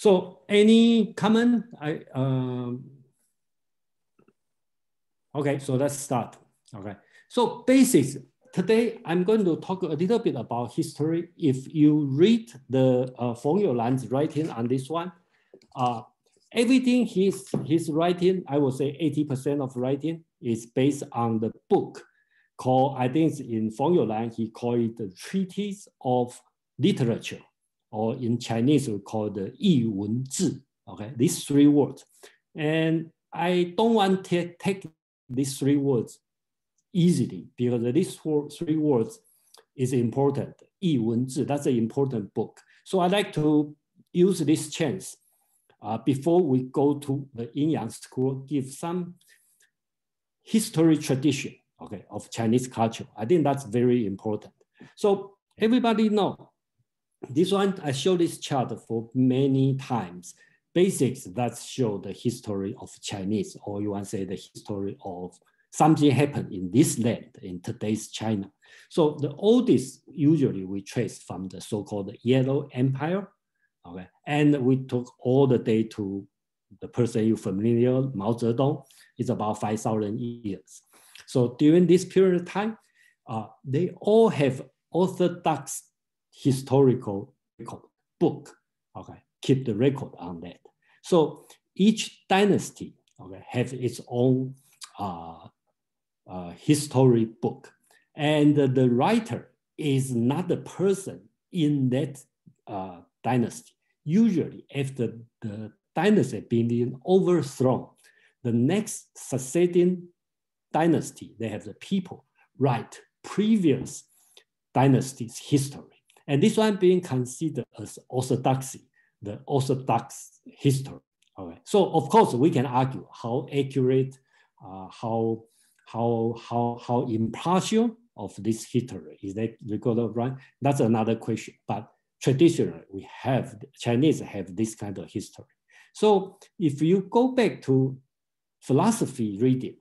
So any comment? Okay, so let's start. Okay, so basics. Today, I'm going to talk a little bit about history. If you read the Feng YouLan's writing on this one, everything he's writing, I would say 80% of writing is based on the book called, I think in Feng YouLan, he called it the Treatise of Literature, or in Chinese, we call it the Yi Wen Zhi. Okay, these three words. And I don't want to take these three words easily, because these three words is important. Yi Wen Zhi, that's an important book. So I like to use this chance before we go to the Yin-Yang school, give some history tradition, okay, of Chinese culture. I think that's very important. So everybody know, this one, I show this chart for many times. Basics that show the history of Chinese, or you want to say the history of something happened in this land, in today's China. So the oldest, usually we trace from the so-called Yellow Empire, okay? And we took all the day to the person you familiar, Mao Zedong, it's about 5,000 years. So during this period of time, they all have orthodox historical record, book, okay? Keep the record on that. So each dynasty, okay, have its own history book. And the writer is not the person in that dynasty. Usually after the dynasty being overthrown, the next succeeding dynasty, they have the people write previous dynasty's history. And this one being considered as orthodoxy, the orthodox history. Okay. So of course we can argue how accurate, how impartial of this history is that recorded right? That's another question. But traditionally, we have Chinese have this kind of history. So if you go back to philosophy reading,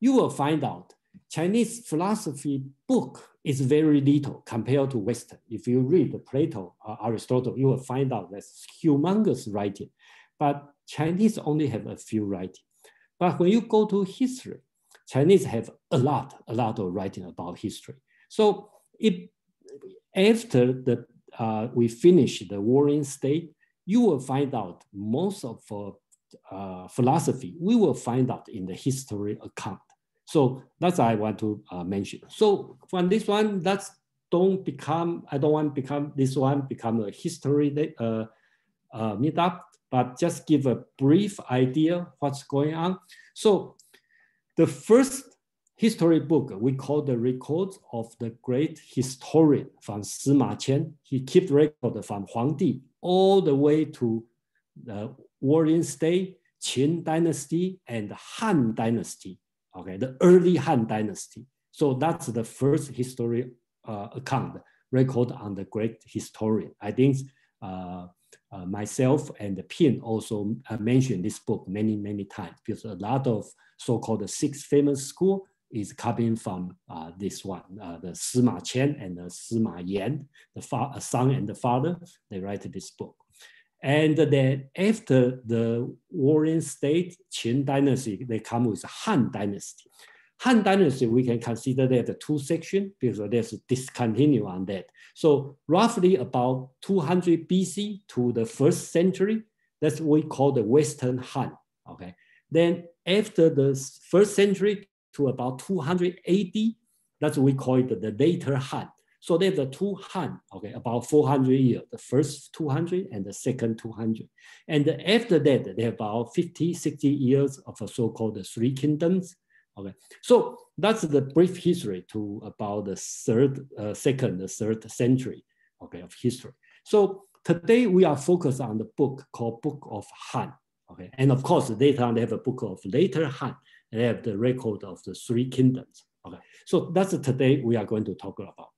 you will find out Chinese philosophy book is very little compared to Western. If you read Plato, Aristotle, you will find out that's humongous writing. But Chinese only have a few writing. But when you go to history, Chinese have a lot of writing about history. So after we finish the warring state, you will find out most of philosophy, we will find out in the history account. So that's what I want to mention. So from this one, I don't want this one become a history meetup, but just give a brief idea what's going on. So the first history book we call the Records of the Great Historian from Sima Qian. He kept record from Huangdi all the way to the warring state, Qin dynasty, and Han dynasty. Okay, the early Han dynasty. So that's the first history account record on the great historian. I think myself and Pin also mentioned this book many times, because a lot of so-called six famous school is coming from this one, the Sima Qian and the Sima Yan, the son and the father, they write this book. And then after the warring state, Qin dynasty, they come with Han dynasty. Han dynasty, we can consider that the two sections because there's a discontinue on that. So roughly about 200 BC to the 1st century, that's what we call the Western Han, okay? Then after the 1st century to about 200 AD, that's what we call it the later Han. So there's the two Han, okay, about 400 years, the first 200 and the second 200. And after that, they have about 50, 60 years of a so-called the Three Kingdoms. Okay, so that's the brief history to about the second, the third century, okay, of history. So today we are focused on the book called Book of Han, okay, and of course later on they have a book of later Han. They have the record of the Three Kingdoms. Okay, so that's today we are going to talk about.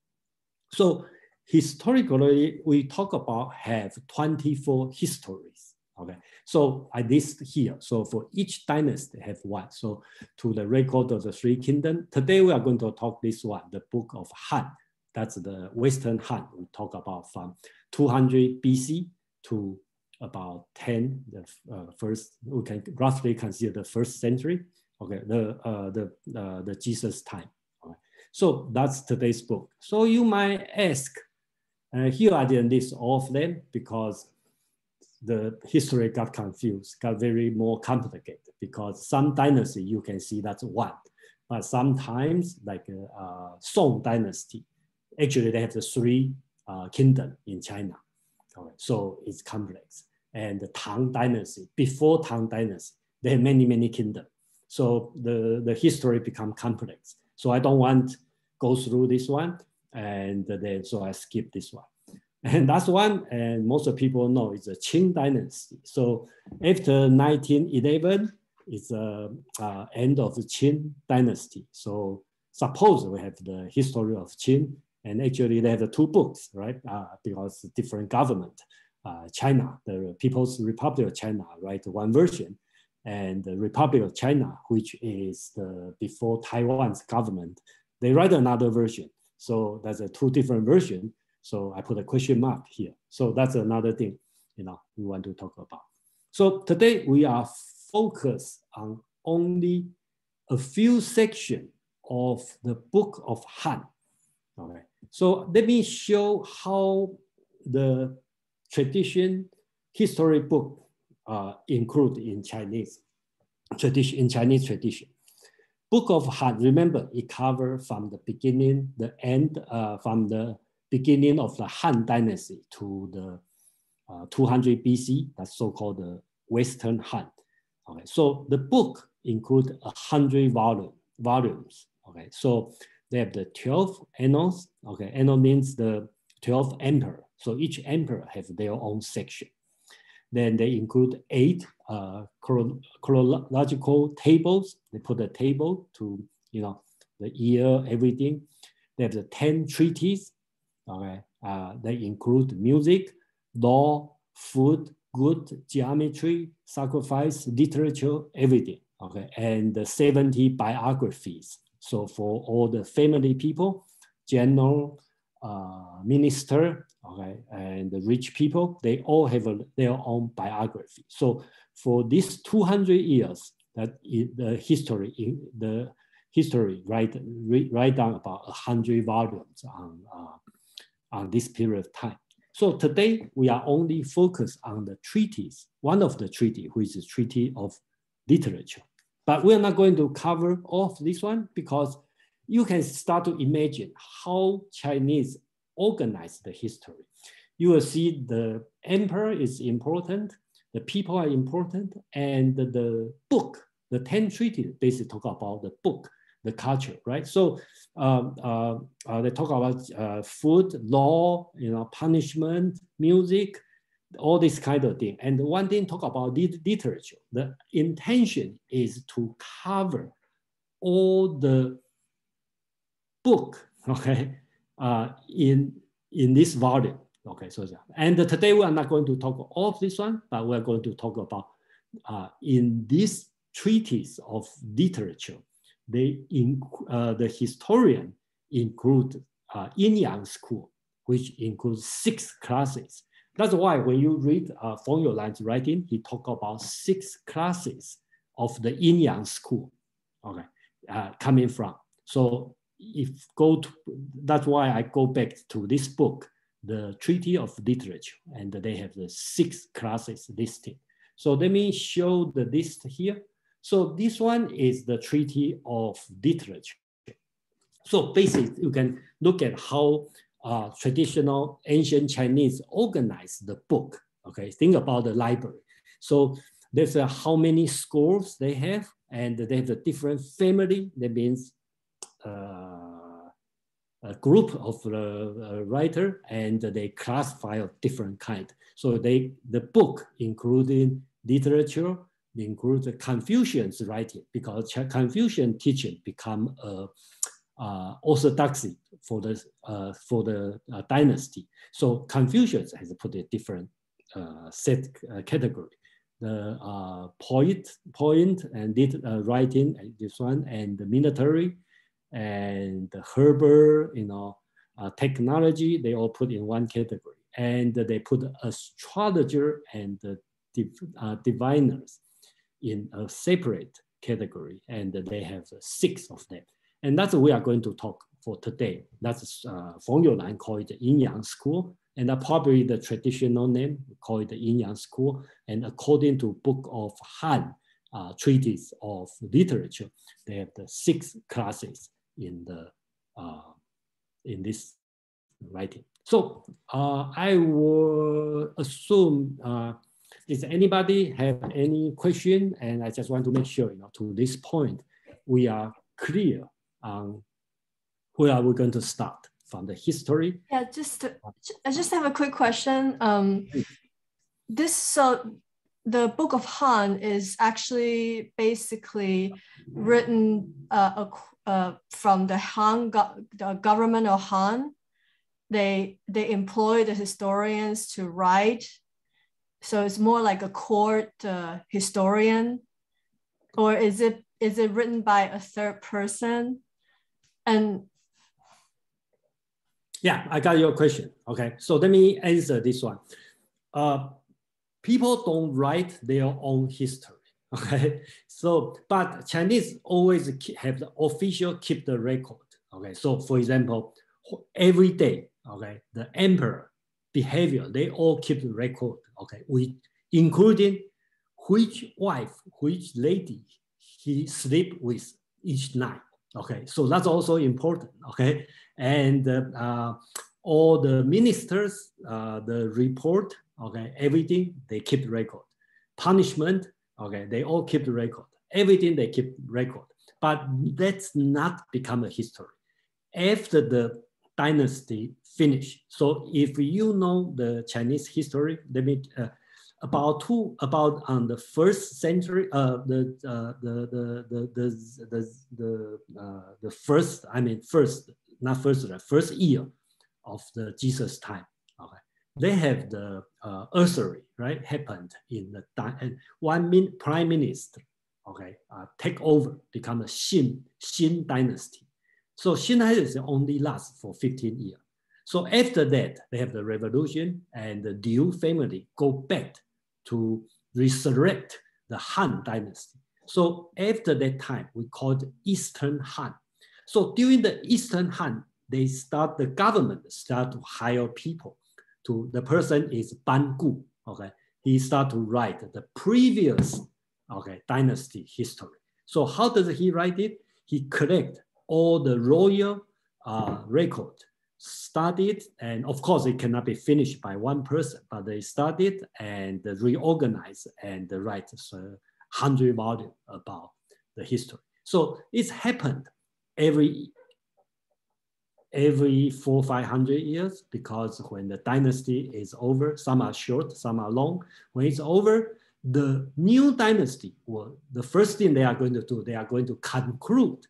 So historically, we talk about have 24 histories. Okay, so I list here. So for each dynasty have one. So to the record of the Three Kingdoms, today we are going to talk this one, the Book of Han. That's the Western Han. We talk about from 200 BC to about 10, the first, we can roughly consider the 1st century, okay, the Jesus time. Okay. So that's today's book. So you might ask, here I didn't list all of them because the history got confused, got very more complicated, because some dynasty you can see that's one, but sometimes like Song dynasty, actually they have the 3 kingdoms in China. Okay. So it's complex. And the Tang dynasty, before Tang dynasty, they have many, many kingdoms. So the history become complex. So I don't want to go through this one. And then, so I skip this one. And that's one, and most of people know it's a Qing dynasty. So after 1911, it's the end of the Qing dynasty. So suppose we have the history of Qing, and actually they have the 2 books, right? Because different government. China, the People's Republic of China, write one version, and the Republic of China, which is the before Taiwan's government, they write another version. So that's a 2 different versions. So I put a question mark here. So that's another thing, we want to talk about. So today we are focused on only a few sections of the Book of Han. Okay. So let me show how the tradition history book include in Chinese tradition. Book of Han, remember, it covers from the beginning, the end, from the beginning of the Han dynasty to the 200 BC, that's so-called the Western Han. Okay, so the book includes 100 volumes. Okay, so they have the 12 annals. Okay, annal means the 12 emperor. So each emperor has their own section. Then they include 8 chronological tables. They put a table to, the year, everything. They have the 10 treaties. Okay, they include music, law, food, good, geometry, sacrifice, literature, everything. Okay, and the 70 biographies. So for all the family people, general, minister, okay, and the rich people, they all have their own biography. So for these 200 years, that the history write down about 100 volumes on this period of time. So today we are only focused on the treaties, one of the treaty, which is Treaty of Literature. But we're not going to cover all of this one, because you can start to imagine how Chinese organize the history. You will see the emperor is important, the people are important, and the book, the 10 treaties basically talk about the book, the culture, right? So they talk about food, law, punishment, music, all this kind of thing. And one thing talk about literature. The intention is to cover all the book, okay, in this volume. Okay, so and today we are not going to talk all of this one, but we're going to talk about in this treatise of literature, the historian include Yin-Yang school, which includes 6 classes. That's why when you read Feng YouLan's writing, he talk about 6 classes of the Yin-Yang school, okay, coming from. So that's why I go back to this book, the Treaty of Literature, and they have the 6 classes listed. So let me show the list here. So this one is the Treaty of Literature. So basically, you can look at how traditional ancient Chinese organize the book. Okay, think about the library. So there's how many scrolls they have, and they have a different family. That means a group of writer, and they classify of different kind. So the book including literature, they include the Confucian's writing, because Confucian teaching become orthodoxy for the dynasty. So Confucius has put a different set category. The point and writing, this one, and the military, and the herbal, technology, they all put in one category. and they put astrologer and diviners in a separate category, and they have 6 of them. And that's what we are going to talk for today. That's Feng YouLan called it the Yin-Yang school, and probably the traditional name called it the Yin-Yang school. And according to Book of Han, treatise of literature, they have the 6 classes in the in this writing. So I will assume, does anybody have any question? And I just want to make sure, to this point, we are clear on where are we going to start from the history. Yeah, I just have a quick question. The Book of Han is actually basically written from the Han, the government of Han. They employ the historians to write, so it's more like a court historian, or is it written by a third person? And yeah, I got your question. Okay, so let me answer this one. People don't write their own history. Okay, so but Chinese always have the official keep the record. Okay, so for example, every day, okay, the emperor behavior, they all keep the record. Okay, including which wife, which lady he sleep with each night. Okay, so that's also important. Okay, and all the ministers, the report, okay, everything they keep record. Punishment, okay, they all keep the record. Everything they keep record. But that's not become a history. After the dynasty finish, so if you know the Chinese history, let me about on the first century, the first year of the Jesus time. Okay, they have the usury, right, happened in the and one prime minister, okay, take over, become a Xin dynasty. So Xin dynasty only lasts for 15 years. So after that, they have the revolution, and the Liu family go back to resurrect the Han dynasty. So after that time, we call it Eastern Han. So during the Eastern Han, the government start to hire people. The person is Ban Gu. Okay, he start to write the previous, okay, dynasty history. So how does he write it? He collect all the royal record, studied, and of course it cannot be finished by one person, but they studied and reorganize and write 100 volumes about the history. So it's happened every 400-500 years, because when the dynasty is over, some are short, some are long. When it's over, the new dynasty, the first thing they are going to do, they are going to conclude,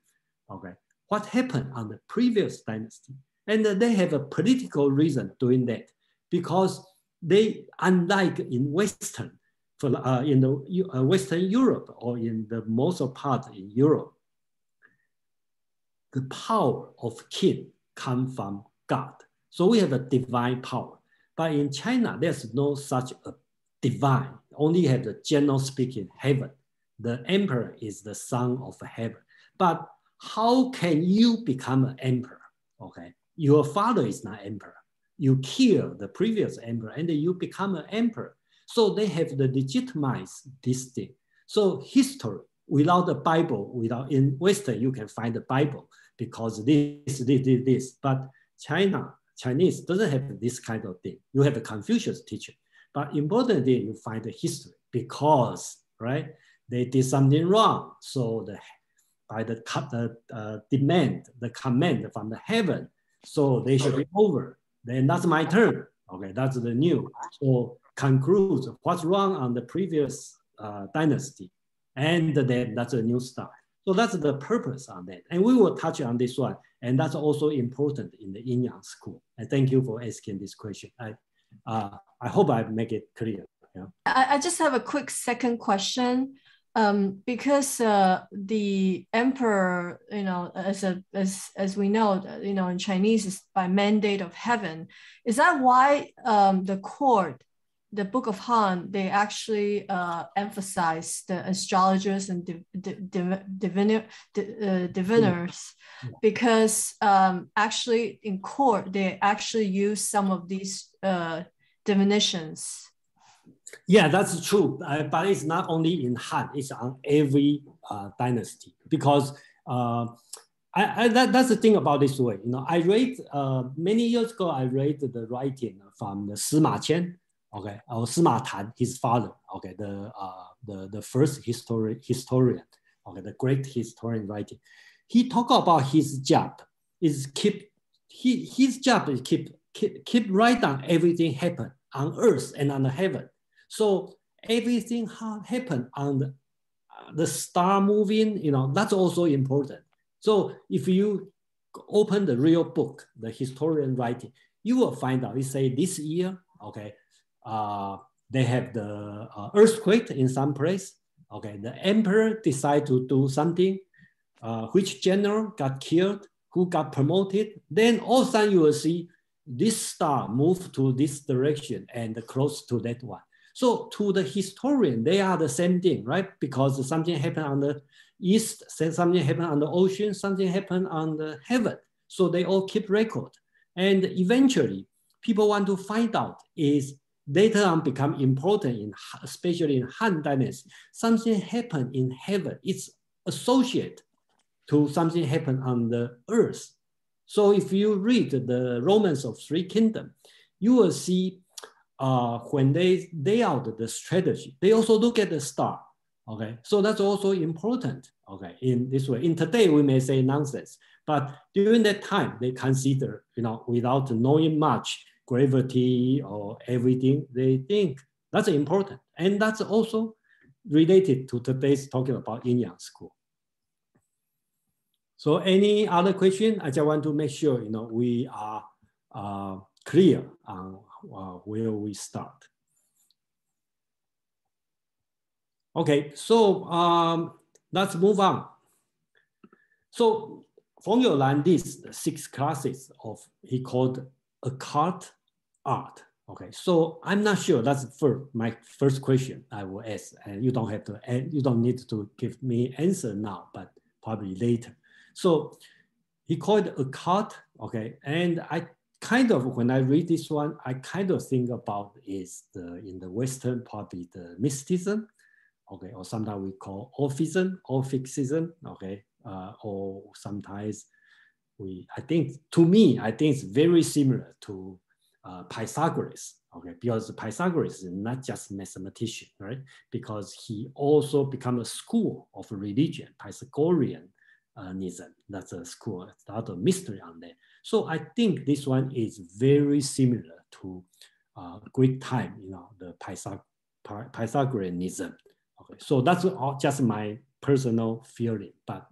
okay, what happened on the previous dynasty. And they have a political reason doing that, because they, unlike in Western, in the Western Europe, or in the most part in Europe, the power of king come from God. So we have a divine power. But in China, there's no such a divine, only have the general speaking heaven. The emperor is the son of heaven. But how can you become an emperor? Okay, your father is not emperor. You kill the previous emperor and you become an emperor. So they have the legitimize this thing. So history, without the Bible, in Western, you can find the Bible because this. But Chinese doesn't have this kind of thing. You have a Confucius teacher. But importantly, you find the history because, right, they did something wrong. So by the command from the heaven, so they should be over. Then that's my turn. Okay, that's the new. So concludes what's wrong on the previous dynasty, and then that's a new start. So that's the purpose on that. And we will touch on this one. And that's also important in the Yin-Yang school. And thank you for asking this question. I hope I make it clear. Yeah. I just have a quick second question. because the emperor, as we know, in Chinese is by mandate of heaven. Is that why the court, the Book of Han, they actually emphasize the astrologers and diviners? Because actually in court, they actually use some of these divinations. Yeah, that's true. But it's not only in Han, it's on every dynasty. Because that's the thing about this way. I read, many years ago, I read the writing from the Sima Qian, okay, or Sima Tan, his father, okay, the first historian, okay, the great historian writing. He talked about his job is his job is keep write down everything happen on earth and on the heaven. So everything happen on the star moving, that's also important. So if you open the real book, the historian writing, you will find out, it say this year, okay, they have the earthquake in some place, okay, the emperor decide to do something, which general got killed, who got promoted, then all of a sudden you will see this star move to this direction and close to that one. So to the historian, they are the same thing, right? Because something happened on the east, something happened on the ocean, something happened on the heaven. So they all keep record. And eventually, people want to find out is later on become important, especially in Han Dynasty. Something happened in heaven. It's associated to something happened on the earth. So if you read the Romans of Three Kingdoms, you will see when they lay out the strategy, they also look at the star, okay? So that's also important, okay, in this way. In today, we may say nonsense, but during that time, they consider, without knowing much, gravity or everything, they think that's important. And that's also related to today's talking about Yin-Yang school. So any other question? I just want to make sure, we are clear on where we start. Okay, so let's move on. So Feng YouLan lists 6 classes of, he called occult art. Okay, so I'm not sure. That's my first question I will ask, and you don't have to, you don't need to give me answer now, but probably later. So he called it occult. Okay, and I kind of, when I read this one, I kind of think about is in the Western, probably the mysticism, okay, or sometimes we call orphicism, okay, or sometimes I think it's very similar to Pythagoras, okay, because Pythagoras is not just mathematician, right? Because he also become a school of religion, Pythagoreanism. That's a school, it's a lot of mystery on there. So I think this one is very similar to Greek time, the Pythagoreanism. Okay, so that's just my personal feeling, but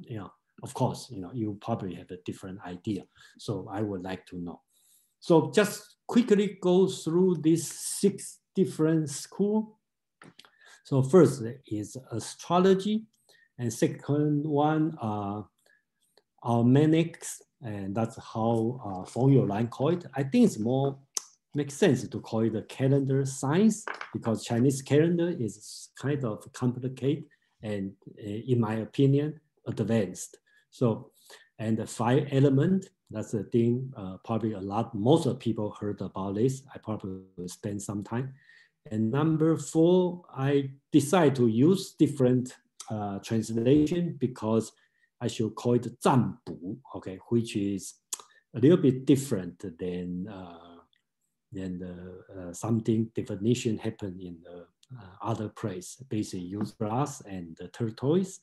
of course, you probably have a different idea. So I would like to know. So just quickly go through these 6 different schools. So first is astrology, and second one, almanacs, and that's how Feng YouLan call it. I think it's more makes sense to call it the calendar science, because Chinese calendar is kind of complicated and, in my opinion, advanced. So, and the 5 element, that's the thing, probably most of people heard about this. I probably will spend some time. And number 4, I decide to use different translation because I should call it 占卜, okay, which is a little bit different than something definition happen in the other place. Basically use brass and the turquoise.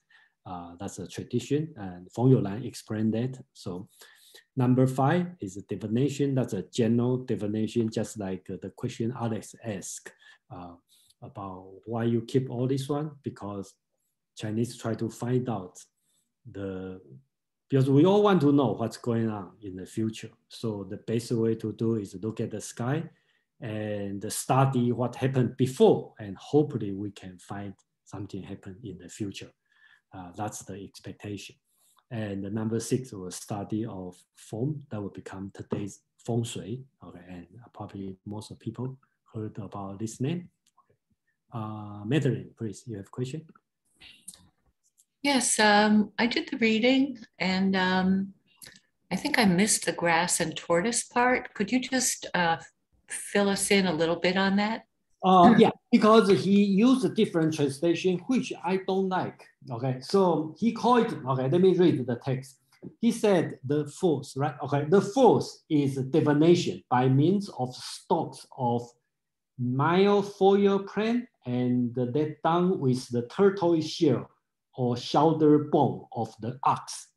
That's a tradition, and Feng YouLan explained that. So number 5 is a divination. That's a general divination, just like the question Alex asked about why you keep all this one, because Chinese try to find out because we all want to know what's going on in the future. So the best way to do is look at the sky and study what happened before, and hopefully we can find something happen in the future. That's the expectation. And the number 6 was study of Feng. That will become today's Feng Shui. Okay, and probably most of people heard about this name. Madeline, please, you have a question? Yes, I did the reading, and I think I missed the grass and tortoise part. Could you just fill us in a little bit on that? Yeah, because he used a different translation, which I don't like. Okay, so he called, okay, let me read the text. He said the force, right? Okay, the force is divination by means of stalks of milfoil plant and that done with the tortoise shell or shoulder bone of the ox.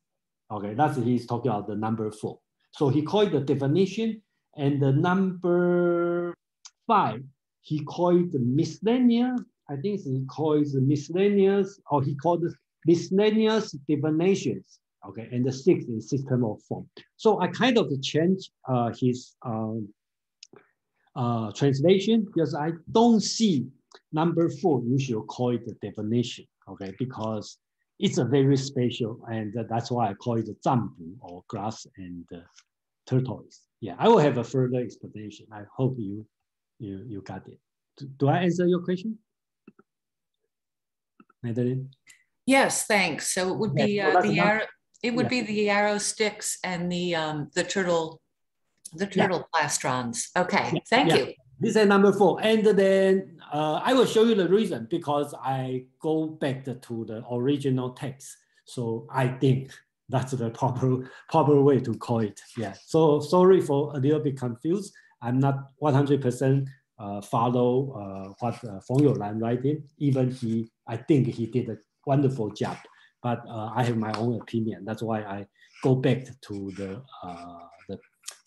Okay, that's he's talking about the number 4. So he called the divination, and the number 5, he called the miscellaneous. I think he calls the miscellaneous, or he called the miscellaneous divinations. Okay, and the 6 is system of form. So I kind of changed his translation because I don't see number 4. You should call it the divination. Okay, because it's a very special, and that's why I call it the zambu or grass and tortoise. Yeah, I will have a further explanation. I hope you got it. Do I answer your question, Madeline? Yes, thanks. So it would be the arrow. It would be the arrow sticks and the turtle plastrons. Okay, thank you. This is number 4, and then I will show you the reason because I go back to the original text. So I think that's the proper way to call it. Yeah. So sorry for a little bit confused. I'm not 100% follow what Feng YouLan writing. Even I think he did a wonderful job. But I have my own opinion. That's why I go back to the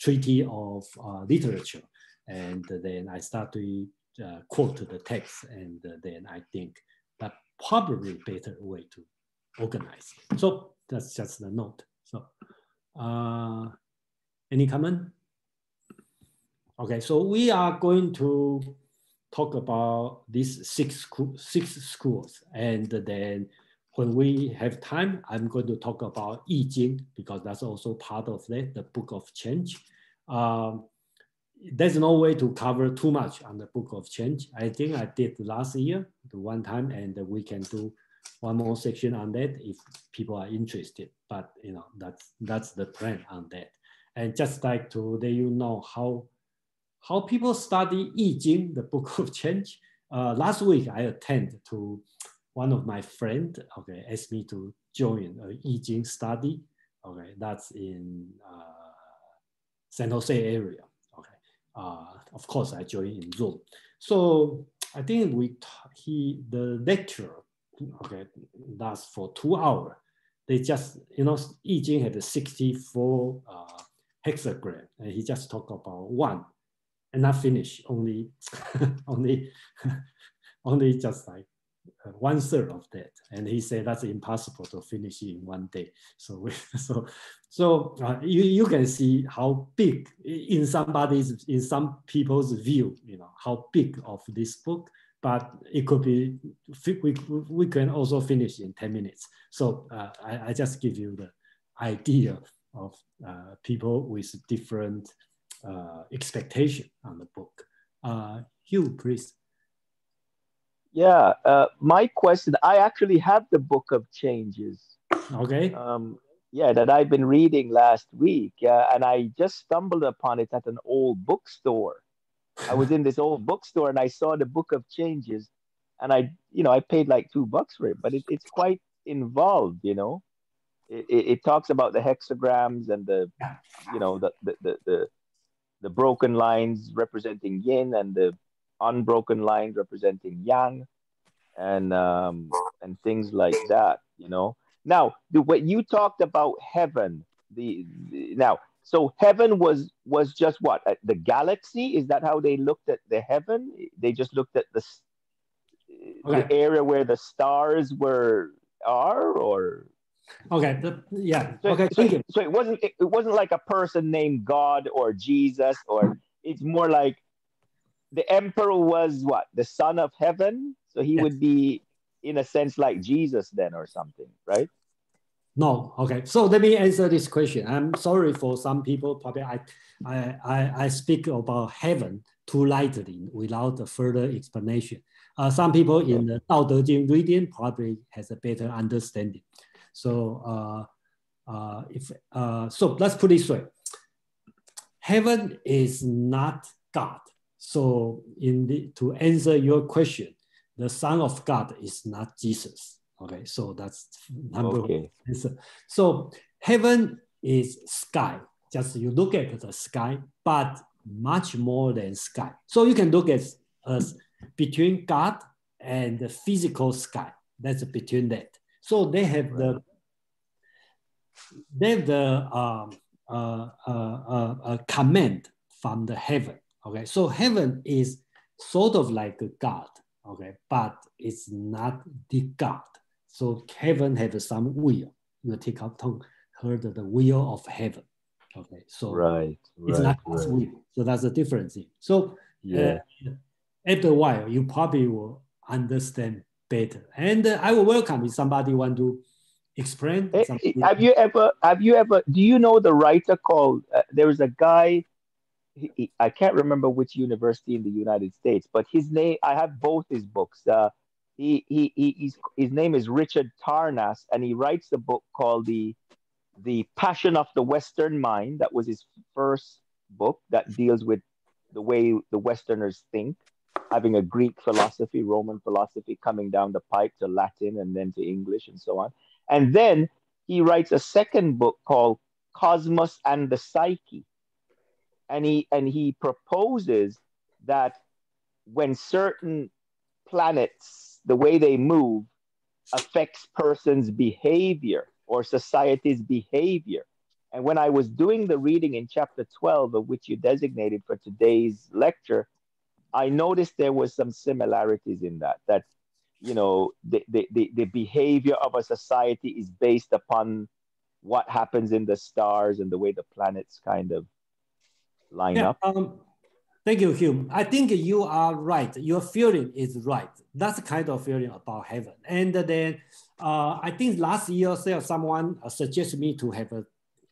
Treaty of Literature. And then I start to quote the text, and then I think that probably better way to organize. So that's just the note. So any comment? Okay, so we are going to talk about these six schools, and then when we have time, I'm going to talk about Yi-Jing because that's also part of that, the Book of Change. There's no way to cover too much on the Book of Change. I think I did last year, the one time, and we can do one more section on that if people are interested. But you know, that's the plan on that. And just like to let you know how people study Yi-Jing, the Book of Change. Last week I attended to one of my friends. Okay, asked me to join a Yi-Jing study. Okay, that's in San Jose area. Of course, I joined in Zoom. So I think the lecture, okay, lasts for 2 hours. They just, Yi-Jing had a 64 hexagram, and he just talked about one, and not finish, only just like 1/3 of that. And he said that's impossible to finish in one day. So you can see how big in some people's view, how big of this book, but it could be, we can also finish in 10 minutes. So I just give you the idea of people with different expectation on the book. Hugh, please. Yeah, my question, I actually have the Book of Changes. Okay. Yeah, that I've been reading last week, and I just stumbled upon it at an old bookstore. I was in this old bookstore and I saw the Book of Changes, and I paid like $2 for it, but it's quite involved. It talks about the hexagrams and the broken lines representing yin and the unbroken lines representing yang, and things like that. Now what you talked about heaven, so heaven was just what, the galaxy? Is that how they looked at the heaven? They just looked at the area where the stars are, or okay, yeah. So, okay, so it wasn't like a person named God or Jesus, or it's more like the emperor was what, the son of heaven, so he would be in a sense like Jesus then or something, right? No, okay. So let me answer this question. I'm sorry for some people. Probably I speak about heaven too lightly without a further explanation. Some people in the Tao Te Ching reading probably has a better understanding. So so let's put it this way. Heaven is not God. So to answer your question, the Son of God is not Jesus. Okay, so that's number one answer. So heaven is sky. Just you look at the sky, but much more than sky. So you can look at us between God and the physical sky. That's between that. So they have a command from the heaven. Okay, so heaven is sort of like a God. Okay, but it's not the God. So heaven has some will. You take up heard the will of heaven. Okay, so it's not God's will. So that's the difference. So after a while, you probably will understand better. And I will welcome if somebody want to explain. Have you ever? Do you know the writer called? There is a guy. I can't remember which university in the United States, but his name. I have both his books. His name is Richard Tarnas, and he writes a book called the Passion of the Western Mind. That was his first book that deals with the way the Westerners think, having a Greek philosophy, Roman philosophy coming down the pipe to Latin and then to English and so on. And then he writes a second book called Cosmos and the Psyche. And he proposes that when certain planets, the way they move, affects persons' behavior or society's behavior. And when I was doing the reading in chapter 12, of which you designated for today's lecture, I noticed there was some similarities in that you know, the behavior of a society is based upon what happens in the stars and the way the planets kind of line up. Thank you, Hume. I think you are right. Your feeling is right. That's the kind of feeling about heaven. And then I think last year someone suggested me to have a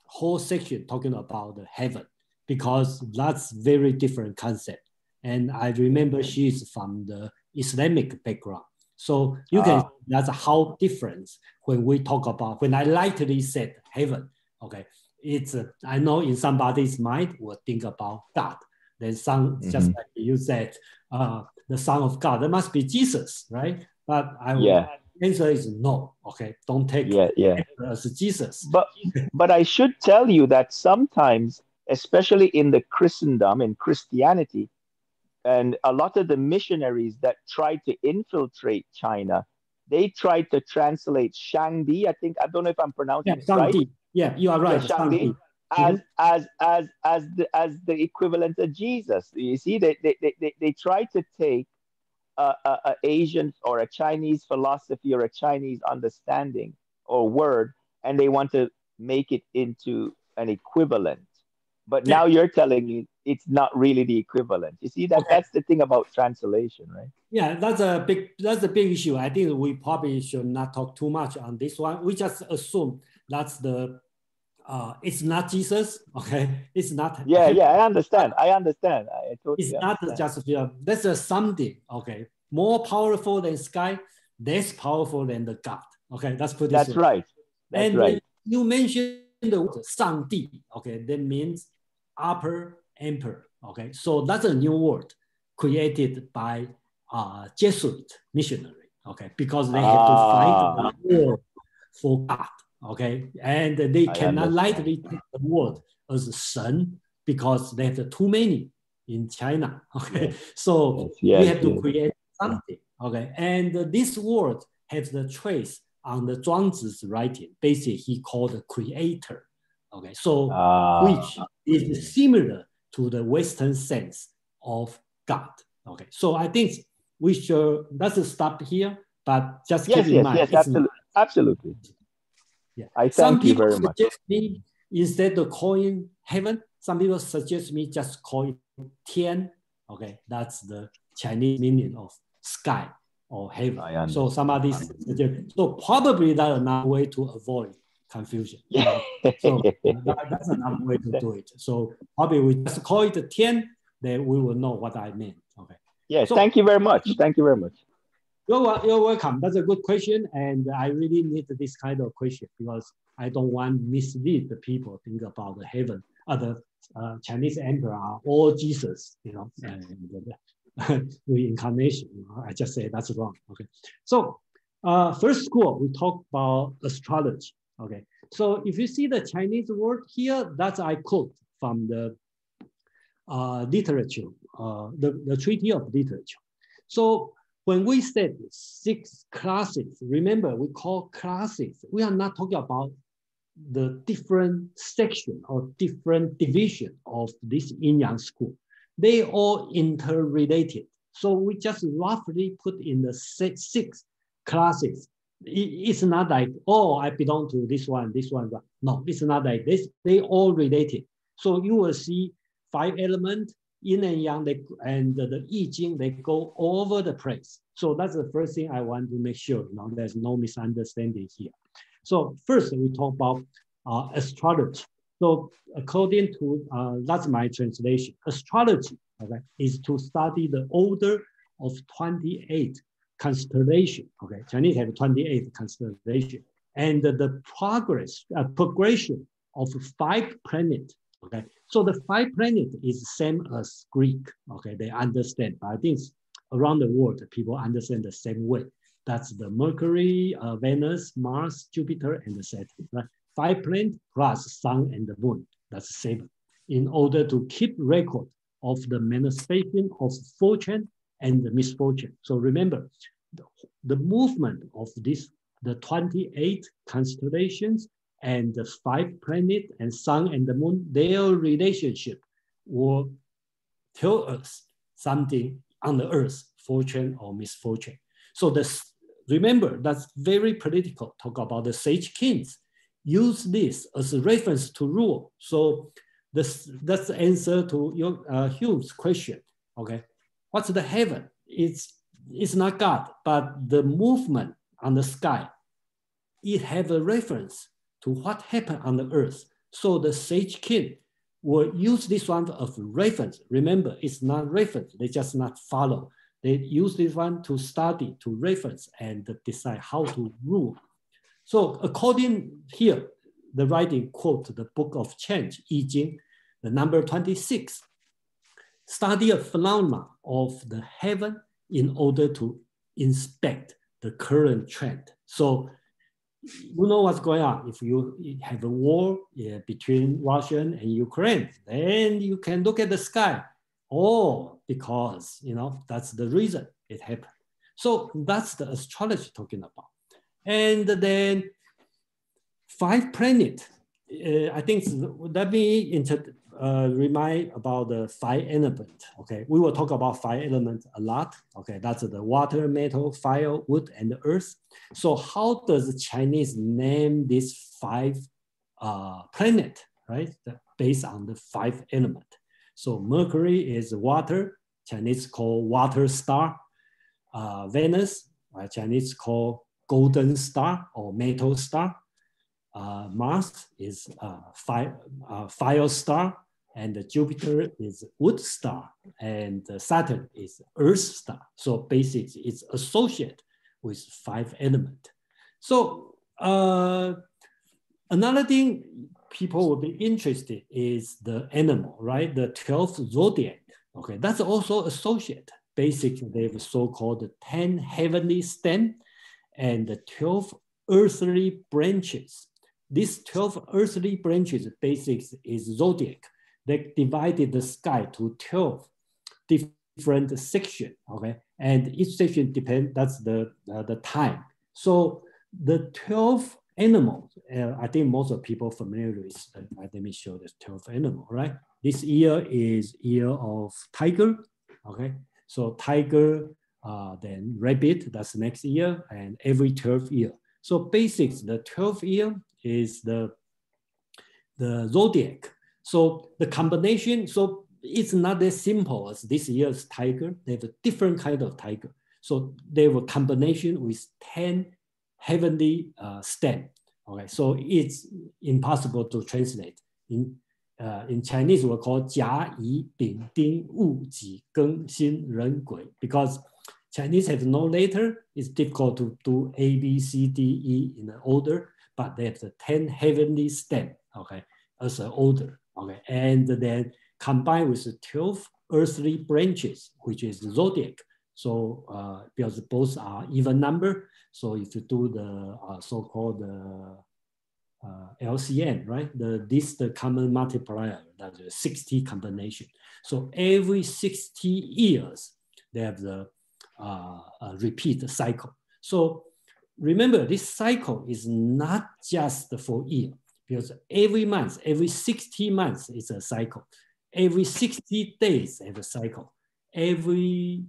whole section talking about the heaven because that's very different concept. And I remember she's from the Islamic background. So you can, that's how different when we talk about, when I lightly said heaven, okay, it's, I know in somebody's mind will think about God. Then some, just like you said, the Son of God, that must be Jesus, right? But I will answer is no, okay? Don't take it as Jesus. But I should tell you that sometimes, especially in the Christendom, in Christianity, and a lot of the missionaries that tried to infiltrate China, they tried to translate Shangdi. I think, I don't know if I'm pronouncing it right. Yeah, you are right. Shangdi, as the equivalent of Jesus. You see, they try to take a Asian or a Chinese philosophy or a Chinese understanding or word, and they want to make it into an equivalent. But now you're telling me it's not really the equivalent. You see, that's the thing about translation, right? Yeah, that's a big issue. I think we probably should not talk too much on this one. We just assume that's the it's not Jesus, okay? It's not. Yeah, I understand. I understand. I totally it's not understand. just that's a something, okay? More powerful than sky, less powerful than the God. Okay, let's put this way. Right. That's right. You mentioned the word 上帝, okay? That means upper emperor, okay? So that's a new word created by Jesuit missionary, okay? Because they have to find the word for God. Okay, and they cannot lightly take the word as Shen because they have too many in China. Okay, so we have to create something. Okay, and this word has the trace on the Zhuangzi's writing. Basically, he called the creator. Okay, so which is similar to the Western sense of God. Okay, so I think we should let's stop here, but just keep in mind. Yes, absolutely. Yeah. I thank you very much. Suggest me instead of calling heaven, some people suggest me just call it Tian. Okay, that's the Chinese meaning of sky. or heaven. I understand. So somebody suggest, so probably that's another way to avoid confusion. Yeah. So that's another way to do it. So probably we just call it 10, then we will know what I mean. Okay. Yeah, So, thank you very much. Thank you very much. You're welcome. That's a good question. And I really need this kind of question because I don't want to mislead the people think about the heaven, the Chinese emperor are all Jesus, you know, and reincarnation. You know, I just say that's wrong. Okay. So first school, we talk about astrology. Okay. So if you see the Chinese word here, that's I quote from the literature, the Treaty of Literature. So when we said 6 classes, remember we call classes. We are not talking about the different section or different division of this Yin-Yang school. They all interrelated. So we just roughly put in the 6 classes. It's not like, oh, I belong to this one. No, it's not like this. They all related. So you will see 5 elements, Yin and Yang, and the Yi-Jing, they go all over the place. So that's the first thing I want to make sure, you know, there's no misunderstanding here. So first we talk about astrology. So according to, that's my translation, astrology, okay, is to study the order of 28 constellations, okay? Chinese have 28 constellations, and the progression of 5 planets. Okay, so the 5 planets is same as Greek. Okay, they understand. But I think around the world, people understand the same way. That's the Mercury, Venus, Mars, Jupiter, and the Saturn. Right? 5 planets plus Sun and the Moon. That's 7. In order to keep record of the manifestation of fortune and the misfortune. So remember, the movement of the 28 constellations and the 5 planets and Sun and the Moon, their relationship will tell us something on the Earth, fortune or misfortune. So remember, that's very political. Talk about the sage kings. Use this as a reference to rule. So that's the answer to your Hugh's question. Okay, what's the heaven? It's not God, but the movement on the sky. It have a reference to what happened on the earth. So the sage king will use this one as reference. Remember, it's not reference. They just not follow. They use this one to study, to reference, and decide how to rule. So according here, the writing quote the Book of Change, Yi-Jing, the number 26, study a phenomena of the heaven in order to inspect the current trend. So you know what's going on. If you have a war between Russia and Ukraine, then you can look at the sky. Oh, because, you know, that's the reason it happened. So that's the astrology talking about. And then 5 planets. I think let me remind about the 5 elements. Okay, we will talk about 5 elements a lot. Okay, that's the water, metal, fire, wood, and the earth. So how does the Chinese name these 5 planets, right? Based on the 5 elements. So Mercury is water, Chinese call water star. Venus, Chinese call golden star or metal star. Mars is fire star, and Jupiter is wood star, and Saturn is earth star. So basically it's associated with 5 elements. So another thing people will be interested is the animal, right? The 12th zodiac. Okay, that's also associated. Basically, they have so-called 10 heavenly stems and the 12 earthly branches. These 12 earthly branches, basics is zodiac. They divided the sky to 12 different sections, okay? And each section depends, that's the time. So the 12 animals, I think most of people familiar with, let me show this 12 animal, right? This year is year of tiger, okay? So tiger, then rabbit, that's next year, and every 12 year. So basics, the 12th year is the zodiac. So the combination, so it's not as simple as this year's tiger. They have a different kind of tiger. So they were combination with 10 heavenly stem. Okay, so it's impossible to translate. In Chinese, we call 甲乙丙丁戊己庚辛壬癸, because Chinese has no letter. It's difficult to do A, B, C, D, E in an order, but they have the 10 heavenly stem, okay, as an order, okay, and then combined with the 12 earthly branches, which is zodiac. So because both are even number, so if you do the so-called LCM, right? The common multiplier, that's a 60 combination. So every 60 years, they have the repeat cycle. So remember, this cycle is not just for year, because every month, every 60 months is a cycle. Every 60 days have a cycle. Every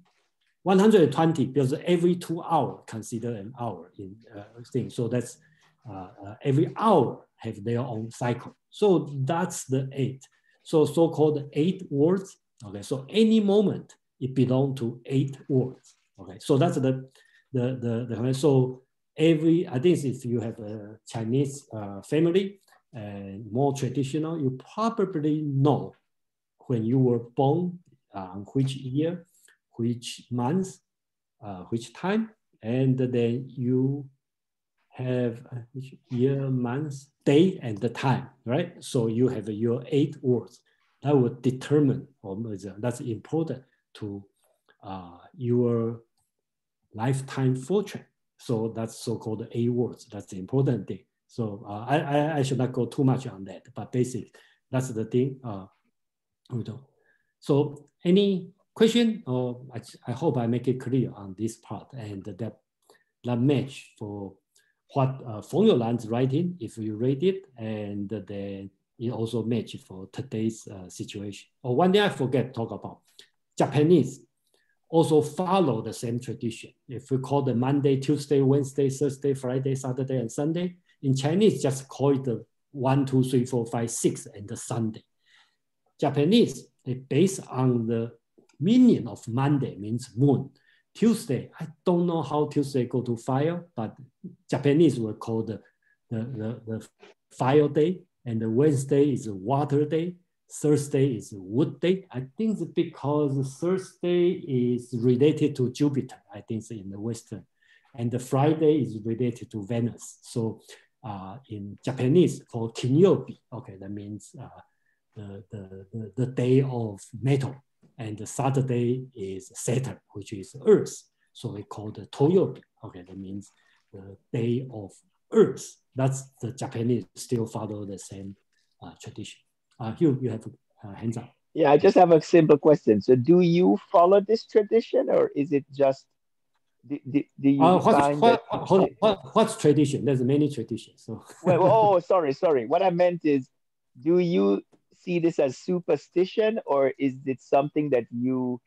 120, because every 2 hours consider an hour in thing. So that's every hour have their own cycle. So that's the 8. So-called 8 words. Okay, so any moment it belongs to 8 words. Okay, so that's the so every, I think if you have a Chinese family and more traditional, you probably know when you were born, which year, which month, which time, and then you have which year, month, day, and the time, right? So you have your 8 words that will determine, or that's important to your lifetime fortune. So that's so-called 8 words. That's the important thing. So I should not go too much on that, but basic, that's the thing. So any question, or I hope I make it clear on this part, and that match for what Feng YouLan's writing, if you read it, and then it also match for today's situation. Oh, one thing I forget to talk about, Japanese also follow the same tradition. If we call the Monday, Tuesday, Wednesday, Thursday, Friday, Saturday, and Sunday, in Chinese, just call it the 1, 2, 3, 4, 5, 6, and the Sunday. Japanese, they based on the meaning of Monday, means moon. Tuesday, I don't know how Tuesday go to fire, but Japanese will call the fire day, and the Wednesday is a water day. Thursday is a wood day. I think it's because Thursday is related to Jupiter, I think it's in the Western. And the Friday is related to Venus. So in Japanese, called Kinyobi, okay, that means the day of metal. And the Saturday is Saturn, which is Earth. So we call the Toyobi, okay, that means the day of Earth. That's the Japanese still follow the same tradition. Hugh, you have hands up. Yeah, I just have a simple question. So do you follow this tradition, or is it just, do you find what's tradition? There's many traditions. So. well, sorry. What I meant is, do you see this as superstition, or is it something that you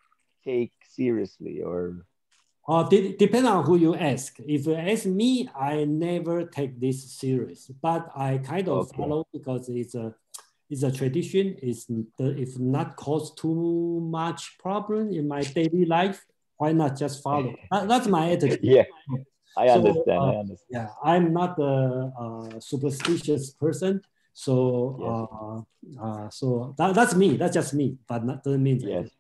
take seriously, or? Depend on who you ask. If you ask me, I never take this serious, but I kind of follow because it's a tradition. If not cause too much problem in my daily life, why not just follow? That's my attitude. Yeah, I understand. Yeah, I'm not a superstitious person. So so that's me. That's just me. But that doesn't mean. Yes.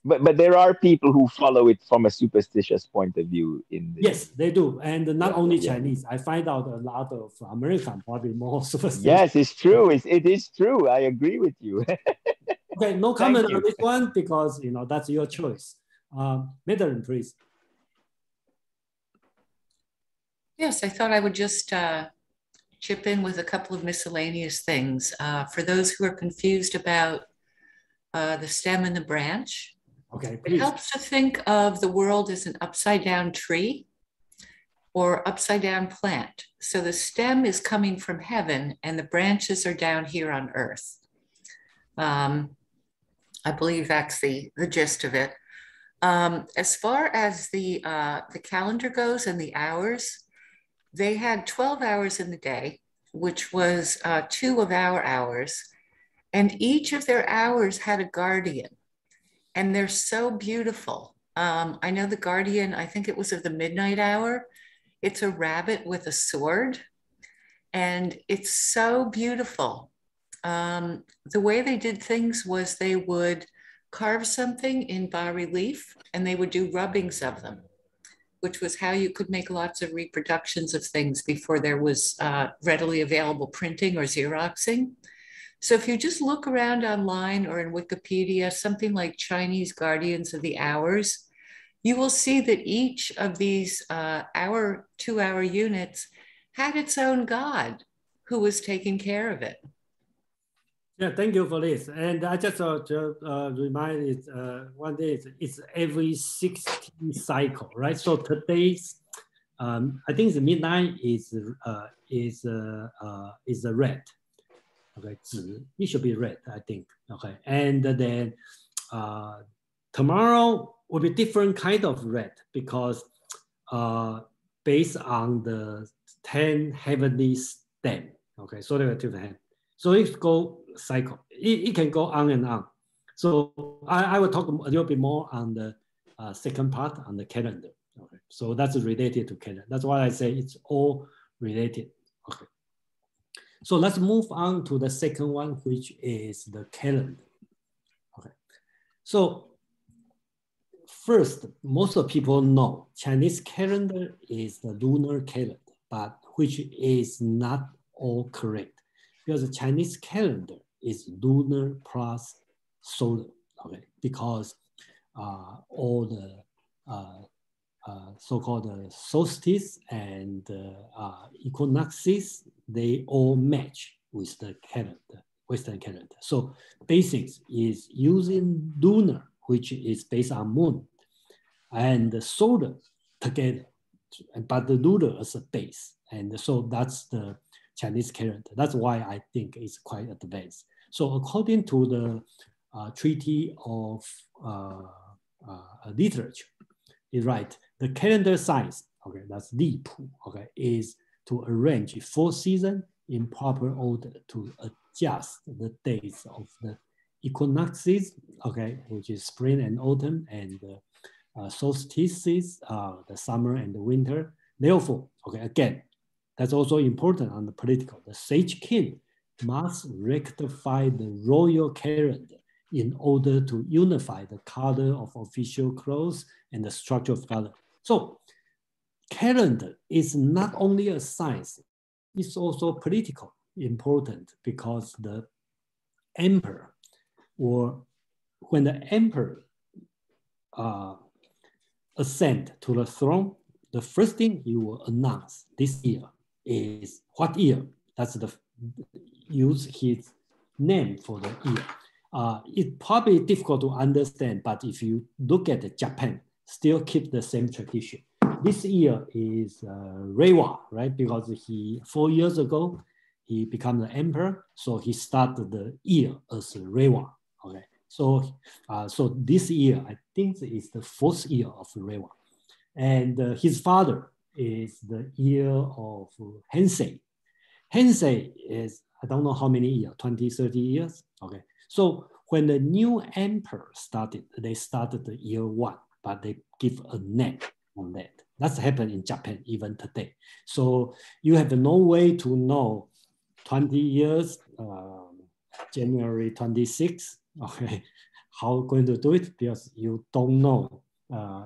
But there are people who follow it from a superstitious point of view. Yes, they do, and not only Chinese. I find out a lot of American probably more superstitious. Yes, it's true. It is true. I agree with you. Okay, no comment on this one because that's your choice. Madeline, please. Yes, I thought I would just chip in with a couple of miscellaneous things. For those who are confused about the stem and the branch, okay, please. It helps to think of the world as an upside down tree or upside down plant. So the stem is coming from heaven and the branches are down here on earth. I believe that's the gist of it. As far as the calendar goes and the hours, they had 12 hours in the day, which was 2 of our hours. And each of their hours had a guardian. And they're so beautiful. I know the guardian, I think it was of the midnight hour. It's a rabbit with a sword, and it's so beautiful. The way they did things was they would carve something in bas relief and they would do rubbings of them, which was how you could make lots of reproductions of things before there was readily available printing or Xeroxing. So if you just look around online or in Wikipedia, something like Chinese Guardians of the Hours, you will see that each of these hour, 2-hour units had its own god who was taking care of it. Yeah, thank you for this. And I just remind it one day it's every 60 cycle, right? So today's I think the midnight is the red. Okay, it should be red, I think. Okay, and then tomorrow will be different kind of red because based on the 10 heavenly stem. Okay, so there are different. So it go cycle. It can go on and on. So I will talk a little bit more on the second part on the calendar. Okay, so that's related to calendar. That's why I say it's all related. Okay. So let's move on to the second one, which is the calendar. Okay. So first, most of people know Chinese calendar is the lunar calendar, but which is not all correct because the Chinese calendar is lunar plus solar. Okay, because all the so-called solstice and equinoxes, they all match with the calendar, Western calendar. So basics is using lunar, which is based on moon, and the solar together, but the lunar as a base. And so that's the Chinese calendar. That's why I think it's quite advanced. So according to the Treaty of Literature, is right. The calendar signs, okay, that's Li Pu, okay, is to arrange 4 seasons in proper order to adjust the days of the equinoxes, okay, which is spring and autumn, and the solstices, the summer and the winter. Therefore, okay, again, that's also important on the political. The sage king must rectify the royal calendar in order to unify the color of official clothes and the structure of color. So calendar is not only a science, it's also political important because the emperor, or when the emperor ascend to the throne, the first thing he will announce this year is what year. That's the use his name for the year. It's probably difficult to understand, but if you look at Japan, still keep the same tradition. This year is Reiwa, right? Because 4 years ago, he became the emperor, so he started the year as Reiwa. Okay, so so this year I think is the 4th year of Reiwa, and his father is the year of Heisei. Heisei is I don't know how many years, 20, 30 years. Okay, so when the new emperor started, they started the year 1, but they give a name on that. That's happened in Japan even today. So you have no way to know 20 years, January 26, okay, how going to do it because you don't know.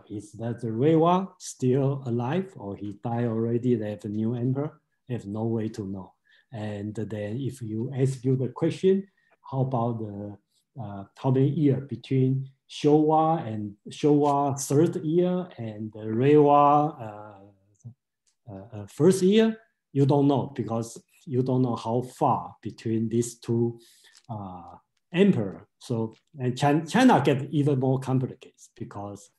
Is that the Reiwa still alive or he died already? They have a new emperor. They have no way to know. And then if you ask you the question, how about the how many years between Showa and Showa 3rd year and the Reiwa 1st year? You don't know because you don't know how far between these two emperor. So and China get even more complicated because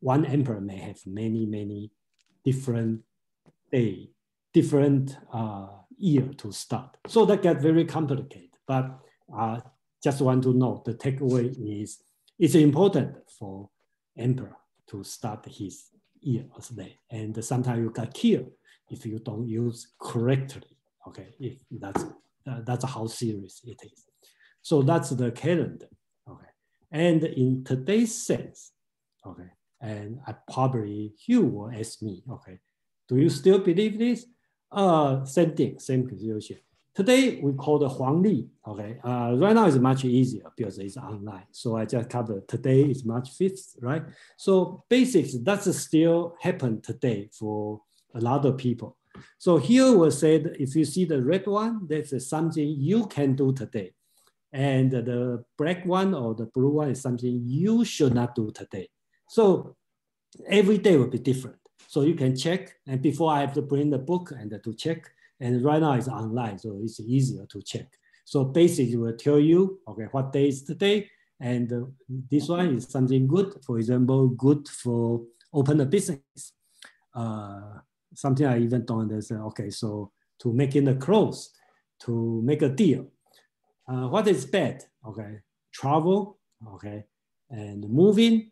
one emperor may have many different day, different year to start. So that get very complicated. But just want to know the takeaway is it's important for emperor to start his year as day. And sometimes you got killed if you don't use correctly. Okay, if that's how serious it is. So that's the calendar. Okay, and in today's sense, Okay, and Hugh will ask me, okay, do you still believe this? Same thing, same confusion. Today we call the Huangli. Okay, right now it's much easier because it's online. So I just covered today is March 5th, right? So basics, that's still happen today for a lot of people. So here we said, if you see the red one, that's something you can do today. And the black one or the blue one is something you should not do today. So every day will be different. So you can check, and before I have to bring the book and to check, and right now it's online, so it's easier to check. So basically it will tell you, okay, what day is today, and this one is something good, for example, good for open a business. Something I even don't understand, okay, so to make in the clothes, to make a deal. What is bad, okay, travel, okay, and moving,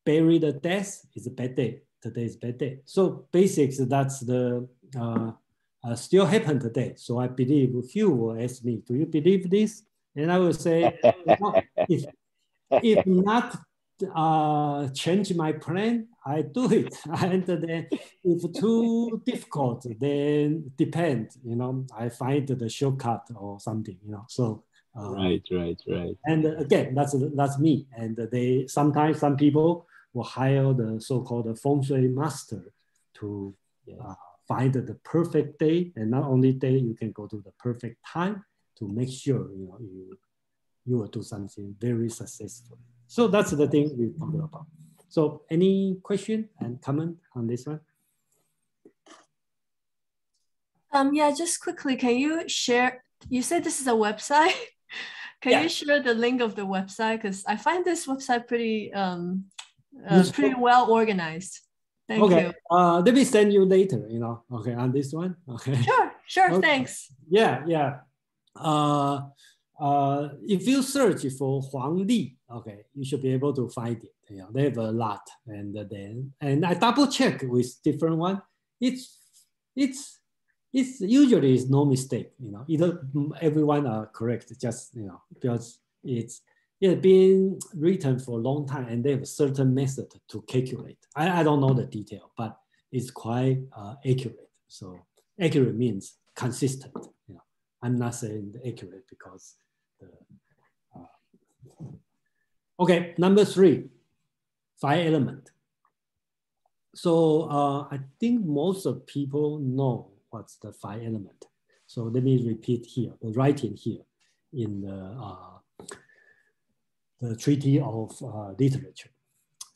bury the death is a bad day. Today is a bad day. So basics, that's the still happen today. So I believe Hugh will ask me, do you believe this? And I will say, no, if not change my plan, I do it. And then if too difficult, then depend, you know, I find the shortcut or something, you know, so. Right. And again, that's me. And they sometimes some people will hire the so-called Feng Shui master to find the perfect day, and not only day, you can go to the perfect time to make sure you will do something very successful. So that's the thing we talked about. So any question and comment on this one? Yeah, just quickly, can you share? You said this is a website. Can you share the link of the website? Because I find this website pretty pretty well organized. Thank you. Let me send you later, you know, okay, on this one. Okay. Sure, okay. Thanks. Yeah. If you search for Huangli, okay, you should be able to find it. You know, they have a lot, and I double check with different one. It's usually is no mistake. You know, either everyone are correct. Just you know, because it's been written for a long time, and they have a certain method to calculate. I don't know the detail, but it's quite accurate. So accurate means consistent. You know, I'm not saying accurate because. Okay, number 3, 5 element. So I think most of people know what's the 5 element. So let me repeat here, the writing here in the Treaty of Literature.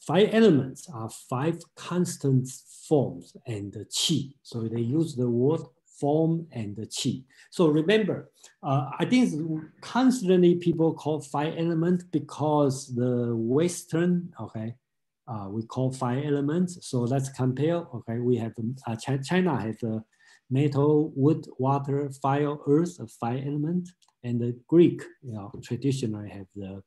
5 elements are 5 constant forms and the qi. So they use the word form and the qi. So remember, I think constantly people call 5 elements because the Western, okay, we call 5 elements. So let's compare, okay, we have, China has metal, wood, water, fire, earth, 5 elements. And the Greek, you know, traditionally have the,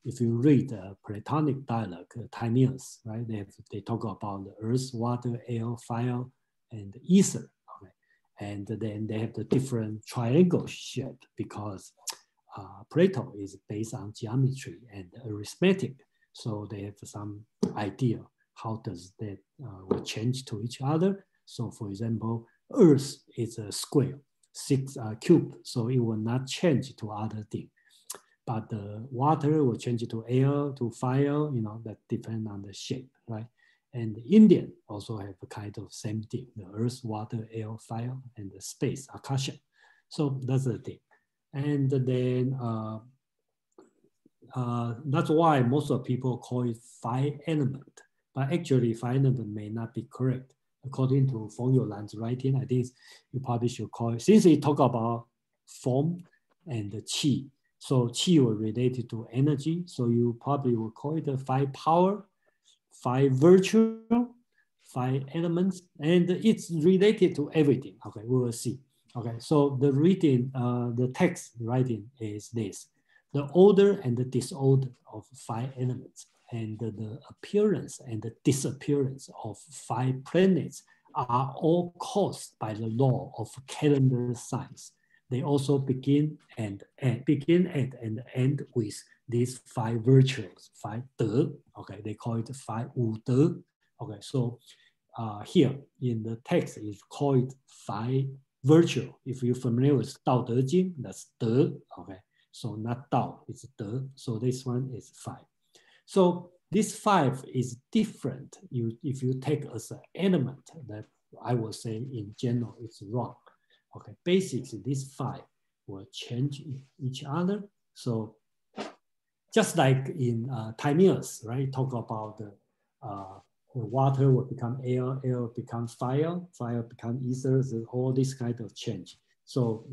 if you read Platonic dialogue, Timaeus, right? They talk about the earth, water, air, fire, and ether. Okay? And then they have the different triangle shape because Plato is based on geometry and arithmetic. So they have some idea how does that will change to each other. So for example, earth is a square, 6 cube, so it will not change to other things. But the water will change to air, to fire, you know, that depends on the shape, right? And the Indian also have a kind of same thing, the earth, water, air, fire, and the space, akasha. So that's the thing. And then that's why most of people call it 5 element, but actually 5 element may not be correct. According to Feng YouLan's writing, I think you probably should call it, since he talk about form and the qi, so qi will related to energy, so you probably will call it the 5 power, 5 virtue, 5 elements, and it's related to everything. Okay, we will see. Okay, so the reading, the text writing is this: the order and the disorder of 5 elements, and the appearance and the disappearance of 5 planets are all caused by the law of calendar signs. They also begin at and end with these 5 virtues, 5 de, okay, they call it 5 wu de. Okay, so here in the text, it's called 5 virtue. If you're familiar with Dao De Jing, that's de, okay. So not Dao, it's de. So this one is 5. So this 5 is different. If you take as an element, that I will say in general, it's wrong. Okay, basically these 5 will change each other. So just like in Timaeus, right? Talk about the water will become air, air will become fire, fire become ether, so all this kind of change. So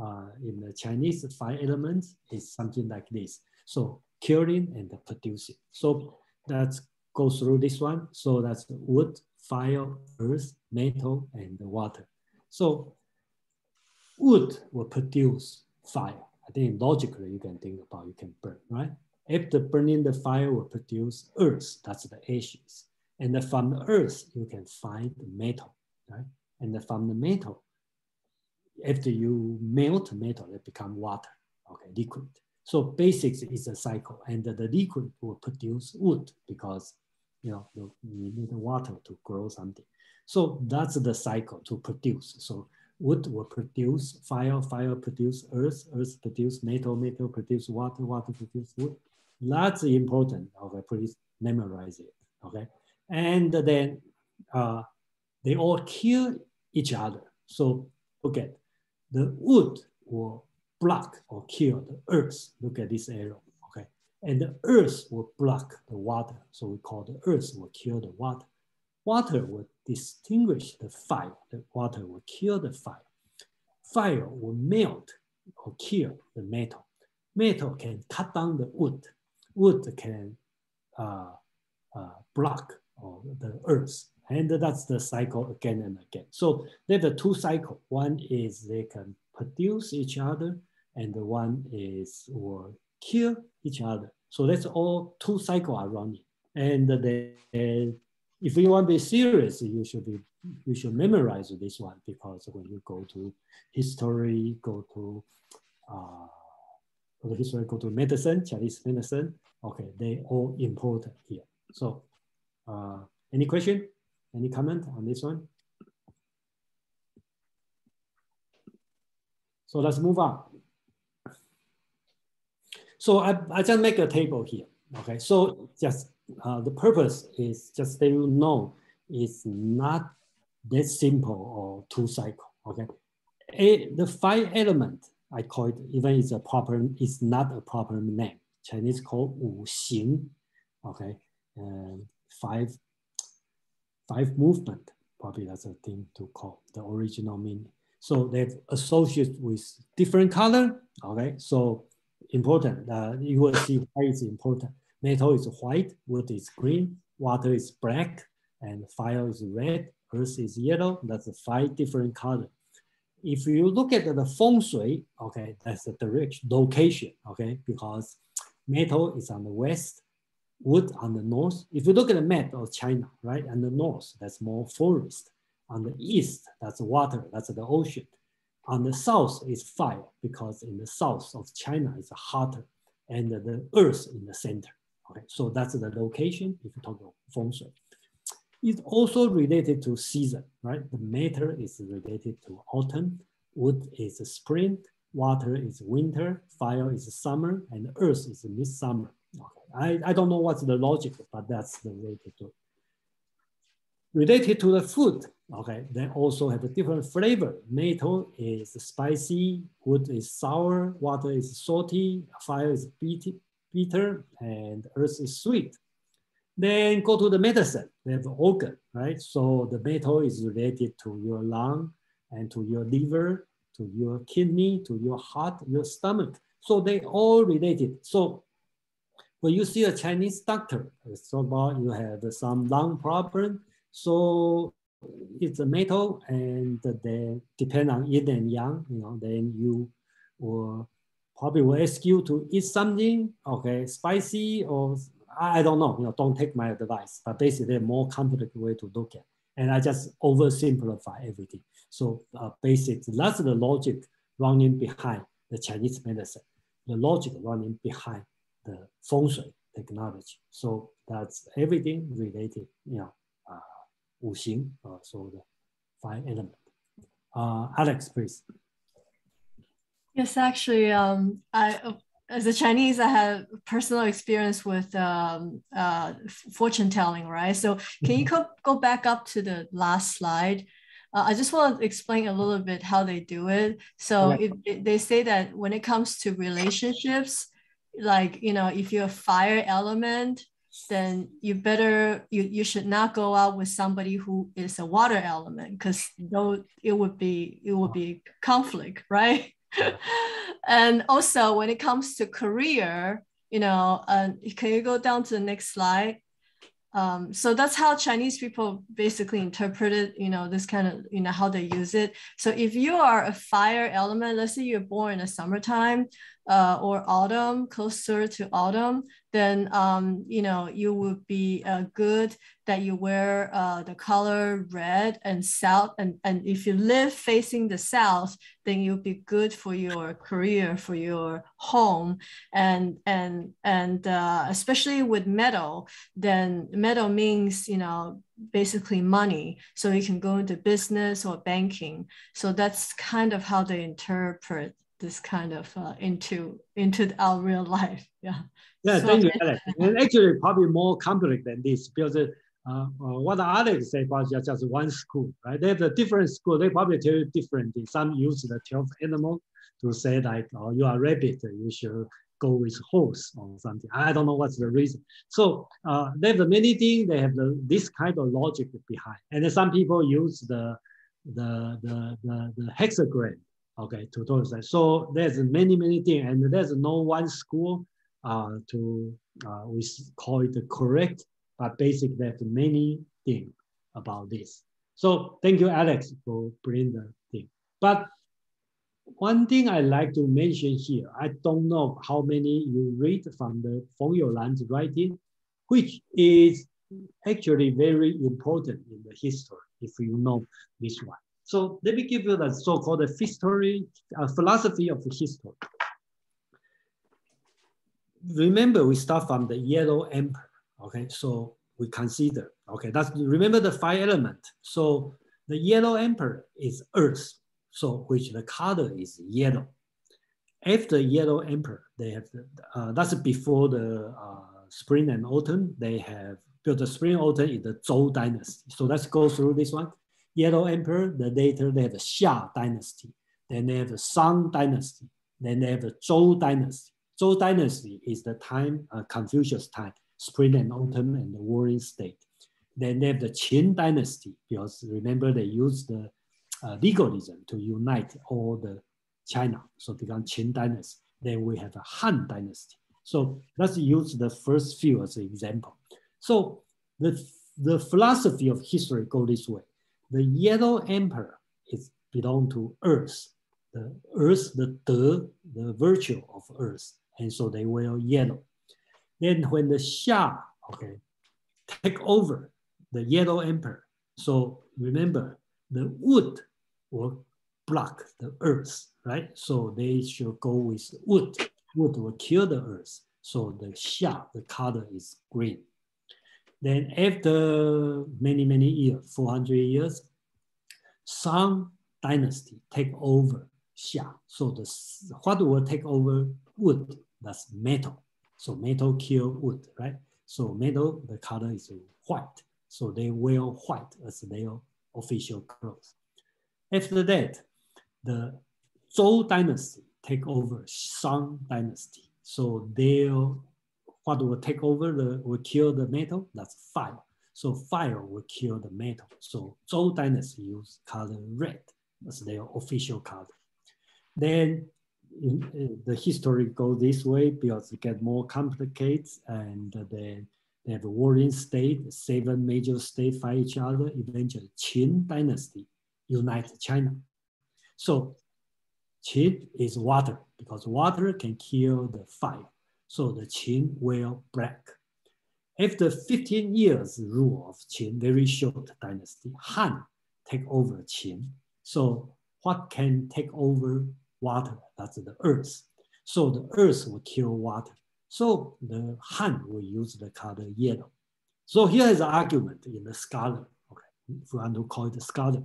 in the Chinese, 5 elements is something like this. So killing and producing. So that goes through this one. So that's wood, fire, earth, metal, and water. So wood will produce fire. I think logically you can think about, you can burn, right? After burning the fire will produce earth, that's the ashes. And from the earth, you can find the metal, right? And from the metal, after you melt metal, it becomes water, okay, liquid. So basics is a cycle, and the liquid will produce wood because you need water to grow something. So that's the cycle to produce. So wood will produce fire, fire produce earth, earth produce metal, metal produce water, water produce wood. That's important. Okay, please memorize it. Okay, and then they all kill each other. So look at the wood will block or kill the earth. Look at this arrow. Okay, and the earth will block the water. So we call the earth will kill the water. Water will distinguish the fire. The water will kill the fire. Fire will melt or kill the metal. Metal can cut down the wood. Wood can block the earth. And that's the cycle again and again. So there's the 2 cycles. One is they can produce each other, and the one is will kill each other. So that's all 2 cycles are running. And if you want to be serious, you should memorize this one, because when you go to history, go to medicine, Chinese medicine, okay, they all important here. So any question? Any comment on this one? So let's move on. So I just make a table here. Okay, so just the purpose is just that you know it's not that simple or 2 cycle. Okay, the 5 element I call it, even it's not a proper name. Chinese called 五行. Okay, 5 movement. Probably that's a thing to call the original meaning. So they're associated with different color. Okay, so important. You will see why it's important. Metal is white, wood is green, water is black, and fire is red, earth is yellow. That's 5 different colors. If you look at the Feng Shui, okay, that's the direction, location, okay, because metal is on the west, wood on the north. If you look at the map of China, right, on the north, that's more forest. On the east, that's water, that's the ocean. On the south is fire, because in the south of China it's hotter, and the earth in the center. Okay, so that's the location if you talk about Feng Shui. It's also related to season, right? The metal is related to autumn, wood is spring, water is winter, fire is summer, and earth is midsummer. Okay. I don't know what's the logic, but that's the related to. Related to the food, okay, they also have a different flavor. Metal is spicy, wood is sour, water is salty, fire is bitter, and earth is sweet. Then go to the medicine, they have organ, right? So the metal is related to your lung and to your liver, to your kidney, to your heart, your stomach. So they all related. So when you see a Chinese doctor, so about you have some lung problem, so it's a metal, and then depend on yin and yang, then you will probably will ask you to eat something, okay, spicy, or I don't know, don't take my advice, but basically a more complicated way to look at. And I just oversimplify everything. So basically, that's the logic running behind the Chinese medicine, the logic running behind the Feng Shui technology. So that's everything related, Wu Xing, so the 5 elements. Alex, please. Yes, actually, as a Chinese, I have personal experience with fortune telling, right? So can you go back up to the last slide? I just want to explain a little bit how they do it. So they say that when it comes to relationships, like, if you're a fire element, then you should not go out with somebody who is a water element, because it would be conflict, right? And also when it comes to career, can you go down to the next slide? So that's how Chinese people basically interpret it, this kind of, how they use it. So if you are a fire element, let's say you're born in the summertime or autumn, closer to autumn, then, you would be good that you wear the color red and south. And if you live facing the south, then you'll be good for your career, for your home. And especially with metal, then metal means, basically money. So you can go into business or banking. So that's kind of how they interpret this kind of into our real life. Yeah. Yeah, so, thank you, Alex. And actually, probably more complex than this, because what Alex said about just one school, right? There's a different school. They probably tell you differently. Some use the 12 animal to say like, oh, you are rabbit, you should go with horse or something. I don't know what's the reason. So there's many things. They have this kind of logic behind, and then some people use the hexagram, okay, to do that. So there's many things, and there's no one school we call it the correct, but basically there's many things about this. So thank you, Alex, for bringing the thing. But one thing I like to mention here, I don't know how many you read from the Feng YouLan's writing, which is actually very important in the history, if you know this one. So let me give you the so-called philosophy of history. Remember, we start from the yellow emperor, okay? So we consider, okay, remember the 5 elements. So the yellow emperor is earth, so which the color is yellow. After yellow emperor, they have, that's before the spring and autumn, they have built the spring autumn in the Zhou dynasty. So let's go through this one. Yellow emperor, later they have the Xia dynasty, then they have the Shang dynasty, then they have the Zhou dynasty. Zhou dynasty is the time, Confucius time, spring and autumn and the warring state. Then they have the Qin dynasty, because remember they used the legalism to unite all the China, so become Qin dynasty. Then we have a Han dynasty. So let's use the first few as an example. So the philosophy of history go this way. The yellow emperor belong to earth. The earth, the virtue of earth. And so they wear yellow. Then when the Xia, okay, take over the yellow emperor, so remember the wood will block the earth, right? So they should go with wood. Wood will kill the earth. So the Xia, the color is green. Then after many years, 400 years, Shang dynasty take over Xia. So what will take over wood? That's metal. So metal kill wood, right? So metal, the color is white. So they wear white as their official clothes. After that, the Zhou dynasty take over Shang dynasty. So what will take over will kill the metal? That's fire. So fire will kill the metal. So Zhou dynasty use color red as their official color. Then the history goes this way because it gets more complicated, and then they have a warring state, 7 major states fight each other. Eventually, Qin dynasty unite China. So Qin is water, because water can kill the fire. So the Qin wear black. After 15 years rule of Qin, very short dynasty, Han take over Qin. So what can take over water? That's the earth. So the earth will kill water. So the Han will use the color yellow. So here is an argument in the scholar. Okay, if you want to call it a scholar,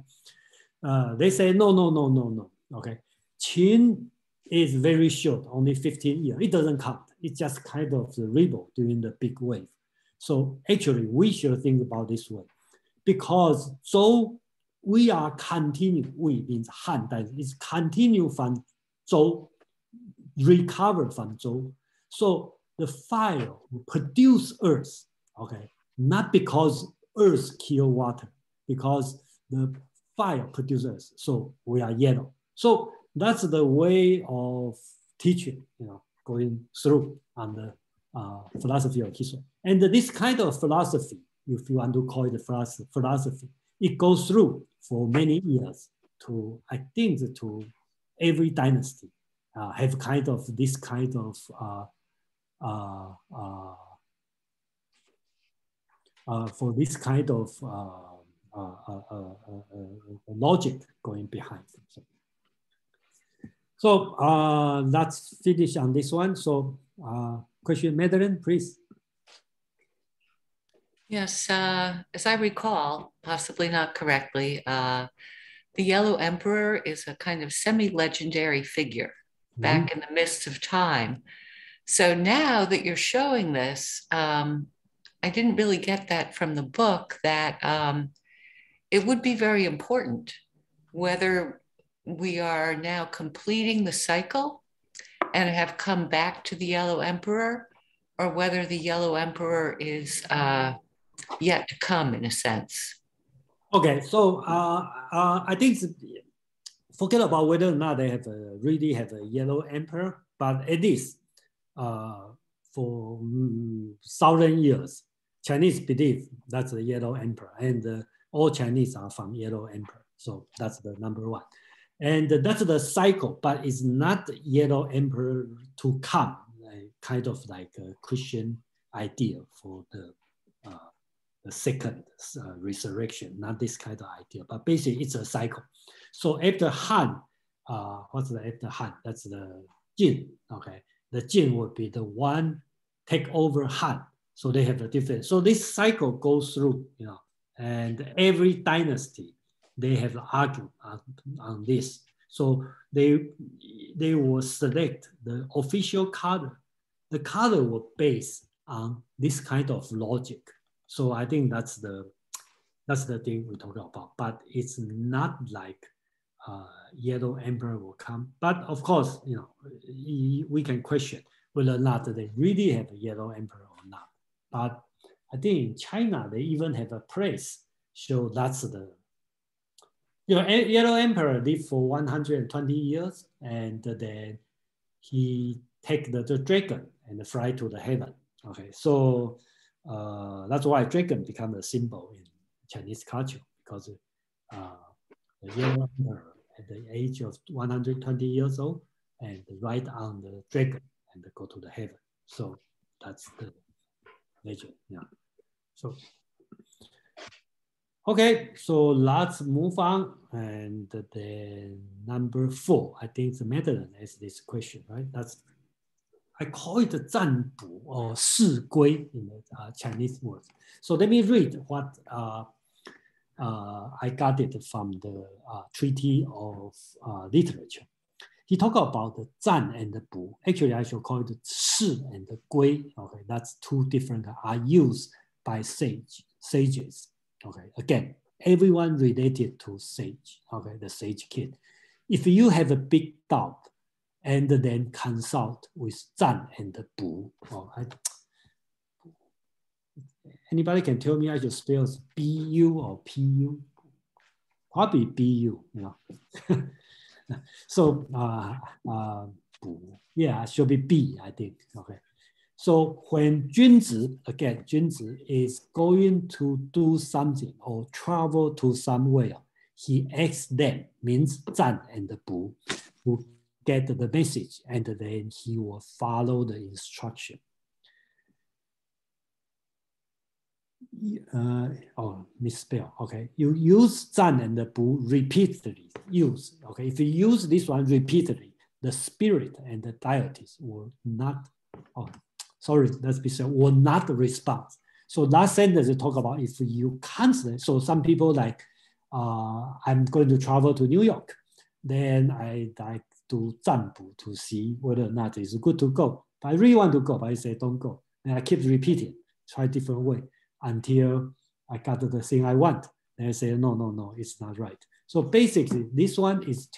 they say no. Okay, Qin is very short, only 15 years. It doesn't count. It's just kind of the rebel during the big wave. So actually, we should think about this way, because Zhou, we are continue. We means Han, that is continue from Zhou, recover from Zhou. So the fire will produce Earth. Okay, not because Earth kill water, because the fire produces. So we are yellow. So that's the way of teaching, going through on the philosophy of history. And this kind of philosophy, if you want to call it philosophy, it goes through for many years to, I think, to every dynasty have kind of this kind of for this kind of logic going behind. So let's finish on this one. So question, Madeline, please. Yes, as I recall, possibly not correctly, the Yellow Emperor is a kind of semi-legendary figure back in the midst of time. So now that you're showing this, I didn't really get that from the book, that it would be very important whether we are now completing the cycle and have come back to the Yellow Emperor, or whether the Yellow Emperor is yet to come, in a sense. Okay, so I think forget about whether or not they have really have a Yellow Emperor, but at least for 1,000 years, Chinese believe that's the Yellow Emperor, and all Chinese are from Yellow Emperor. So that's the number one. And that's the cycle, but it's not Yellow Emperor to come, kind of like a Christian idea for the second resurrection, not this kind of idea, but basically it's a cycle. So after Han, what's the after Han? That's the Jin, okay? The Jin will be the one take over Han. So they have a different, so this cycle goes through, and every dynasty, they have argued on this. So they will select the official color. The color will base on this kind of logic. So I think that's the thing we talk about. But it's not like Yellow Emperor will come. But of course, we can question whether or not they really have a Yellow Emperor or not. But I think in China, they even have a place. So that's the, Yellow Emperor lived for 120 years, and then he take the dragon and fly to the heaven. Okay, so that's why dragon become a symbol in Chinese culture, because the Yellow Emperor at the age of 120 years old and ride on the dragon and go to the heaven. So that's the legend. Yeah. So okay, so let's move on, and then number 4, I think the Madeline has this question, right? I call it 占卜 or 世归 in the Chinese words. So let me read what I got it from the Treaty of Literature. He talked about the 占 and the 卜. Actually, I should call it 世 and the 归. Okay, that's two different are used by sages. Okay, again, everyone related to sage. Okay, the sage kid. If you have a big doubt, and then consult with 占 and the 卜. Anybody can tell me I should spell B-U or P-U? Probably B-U, So, yeah, it should be B, I think, okay. So when 君子, again, 君子 is going to do something or travel to somewhere, he asks them, means 占 and the 卜, to get the message, and then he will follow the instruction. Misspell. Okay, you use 占 and the 卜 repeatedly. Okay, if you use this one repeatedly, the spirit and the deities will not. sorry, let's be sure, will not respond. So that sentence talk about if you cancel it. So some people like, I'm going to travel to New York, then I like to 占卜 to see whether or not it's good to go. But I really want to go, but I say don't go. And I keep repeating, try different way until I got the thing I want. And I say, no, it's not right. So basically, this one is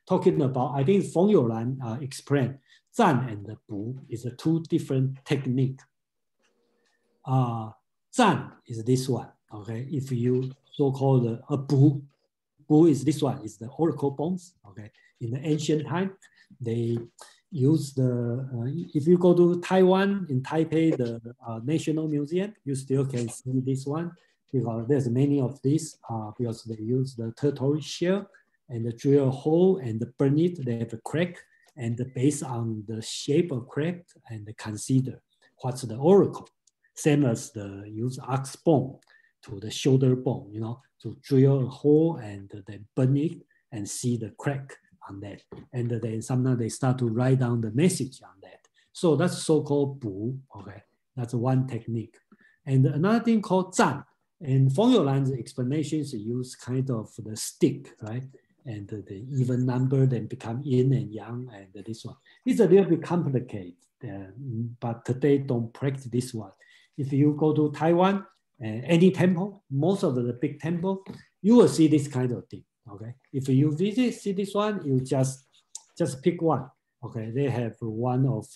talking about, I think Feng YouLan explained, 占 and the 卜 is a two different technique. 占 is this one, okay? If you so-called a 卜 is this one, is the oracle bones, okay? In the ancient time, they use the, if you go to Taiwan, in Taipei, the National Museum, you still can see this one, because there's many of these, because they use the turtle shell and the drill a hole and burn it, they have a crack, and based on the shape of crack and consider what's the oracle. Same as the use ox bone to the shoulder bone, you know, to drill a hole and then burn it and see the crack on that. And then sometimes they start to write down the message on that. So that's so-called 卜, okay? That's one technique. And another thing called 占. And Feng YouLan's explanations use kind of the stick, right? And the even number then become yin and yang, and this one. It's a little bit complicated, but today don't practice this one. If you go to Taiwan, any temple, most of the big temple, you will see this kind of thing, okay? If you see this one, you just pick one, okay? They have one of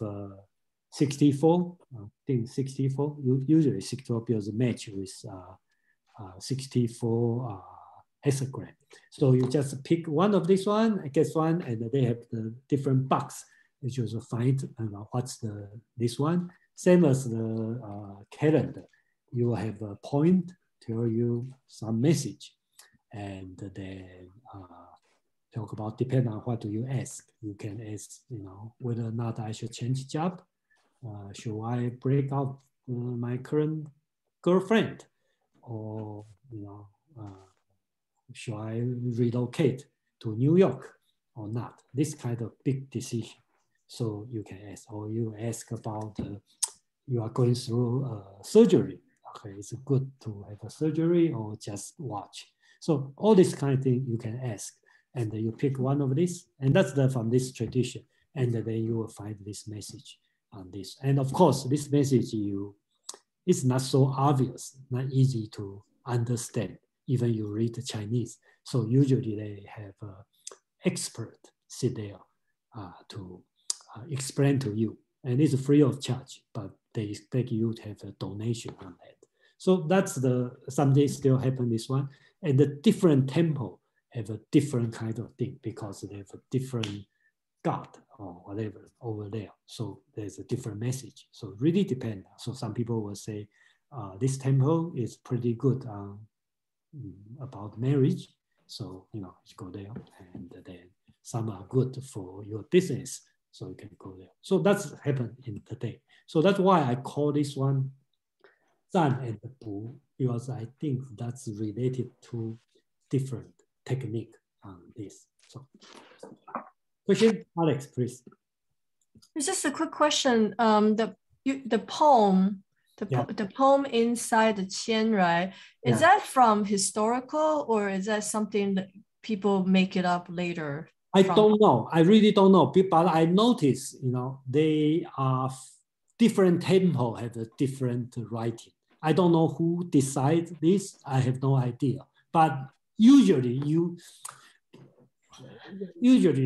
64, I think 64, usually 64 because match with 64 hexagram. So you just pick one of this one, I guess one, and they have the different box. You just find what's this one. Same as the calendar. You have a point, tell you some message, and then talk about, depend on what do you ask. You can ask, you know, whether or not I should change job. Should I break up my current girlfriend? Or, you know, should I relocate to New York or not? This kind of big decision. So you can ask, or you ask about you are going through surgery. Okay, is it good to have a surgery or just watch? So all this kind of thing you can ask, and you pick one of these, and that's from this tradition, and then you will find this message on this. And of course, this message it's not so obvious, not easy to understand, even you read the Chinese. So usually they have an expert sit there to explain to you. And it's free of charge, but they expect you to have a donation on that. So that's something still happen this one. And the different temple have a different kind of thing because they have a different God or whatever over there. So there's a different message. So it really depends. So some people will say, this temple is pretty good about marriage. So, you know, you go there, and then some are good for your business. So you can go there. So that's happened in today. So that's why I call this one 占 and 卜, because I think that's related to different technique on this. So question, Alex, please. It's just a quick question. The poem, the poem inside the qian, right? Is that from historical, or is that something that people make it up later? I don't know. I really don't know. But I notice, you know, they are different temple have a different writing. I don't know who decides this. I have no idea. But usually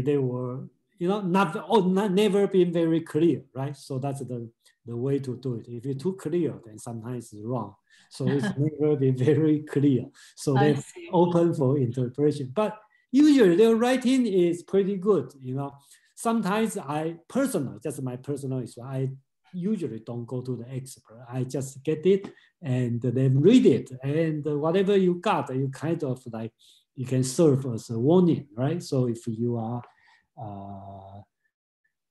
they were, you know, never been very clear, right? So that's the way to do it. If you're too clear, then sometimes it's wrong. So it's never been very clear. So they're open for interpretation. But usually their writing is pretty good, you know. Sometimes my personal issue, I usually don't go to the expert. I just get it and then read it. And whatever you got, you kind of like, you can serve as a warning, right? So if you are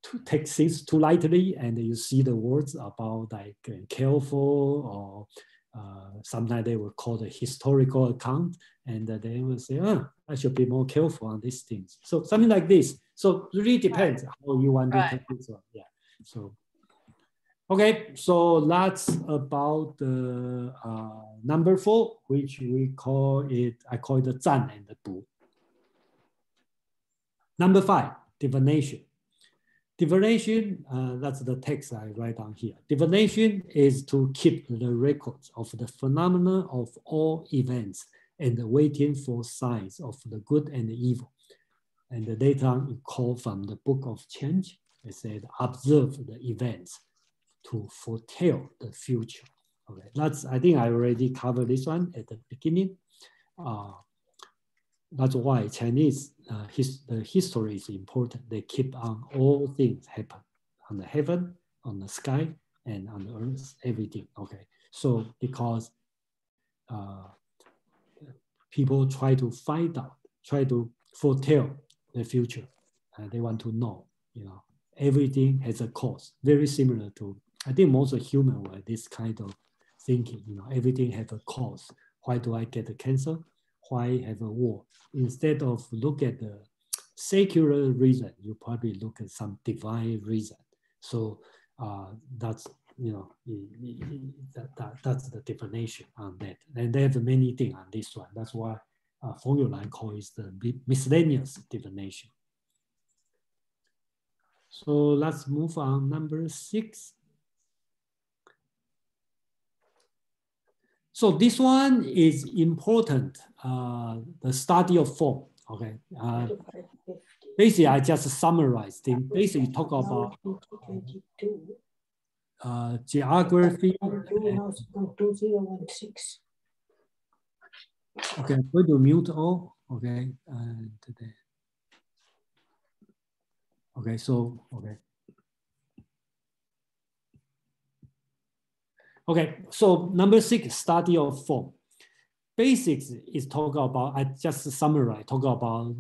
to take things too lightly and you see the words about like careful, or sometimes they will call the historical account, and they will say, I should be more careful on these things. So something like this. So it really depends how you want to take this one. Yeah. So Okay, so that's about the number 4, which we call it, I call it the Zan and the Bu. Number 5, divination. Divination, that's the text I write down here. Divination is to keep the records of the phenomena of all events and waiting for signs of the good and the evil. And the data is called from the Book of Change. It said, observe the events to foretell the future. Okay, that's, I think I already covered this one at the beginning. That's why Chinese the history is important. They keep on all things happen on the heaven, on the sky, and on the earth, everything. Okay, so because people try to find out, try to foretell the future, they want to know. Everything has a cause. Very similar to, I think most of human were this kind of thinking. Everything has a cause. Why do I get the cancer? Why have a war? Instead of look at the secular reason, you probably look at some divine reason. So that's that's the definition on that. And they have many things on this one. That's why Feng YouLan calls it the miscellaneous divination. So let's move on number 6. So this one is important, the study of form, okay? Basically, I just summarized it. Basically, talk about geography. Okay, I'm going to mute all, okay? Today. Okay, so, okay. Okay, so number 6, study of form. Basics is talk about, I just summarize, talk about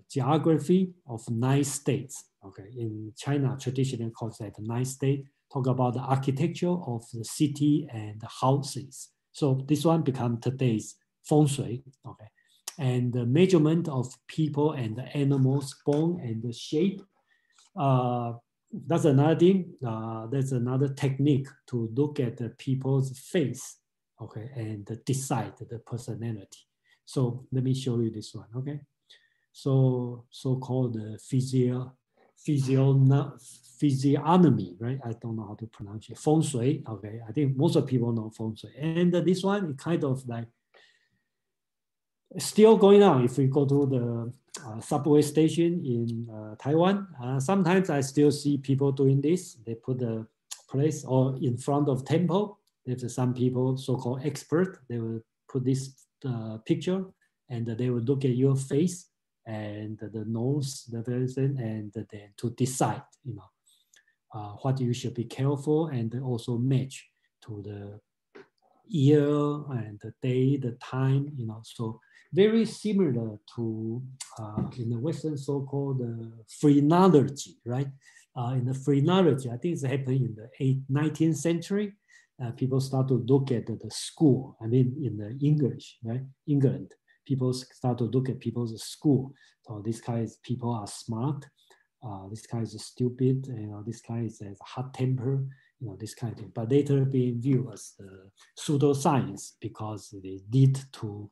geography of 9 states. Okay, in China, traditional concept 9 states, talk about the architecture of the city and the houses. So this one become today's Feng Shui. Okay, and the measurement of people and the animals, bone and the shape. That's another thing. That's another technique to look at the people's face, okay, and decide the personality. So let me show you this one, okay? So-called physiognomy, right? I don't know how to pronounce it. Feng Shui, okay? I think most of people know Feng Shui. And this one is kind of like still going on. If we go to the subway station in Taiwan, sometimes I still see people doing this. They put the place or in front of temple. There's some people, so-called expert, they will put this picture and they will look at your face and the nose, the person, and then to decide, what you should be careful and also match to the year and the day, the time, so very similar to in the Western so-called phrenology, right? In the phrenology, I think it's happening in the 19th century. People start to look at the school. I mean, in the English, right? England, people start to look at people's school. So this guys, people are smart. This guy is stupid. This guy has a hot temper. This kind of thing. But later being viewed as pseudoscience because they lead to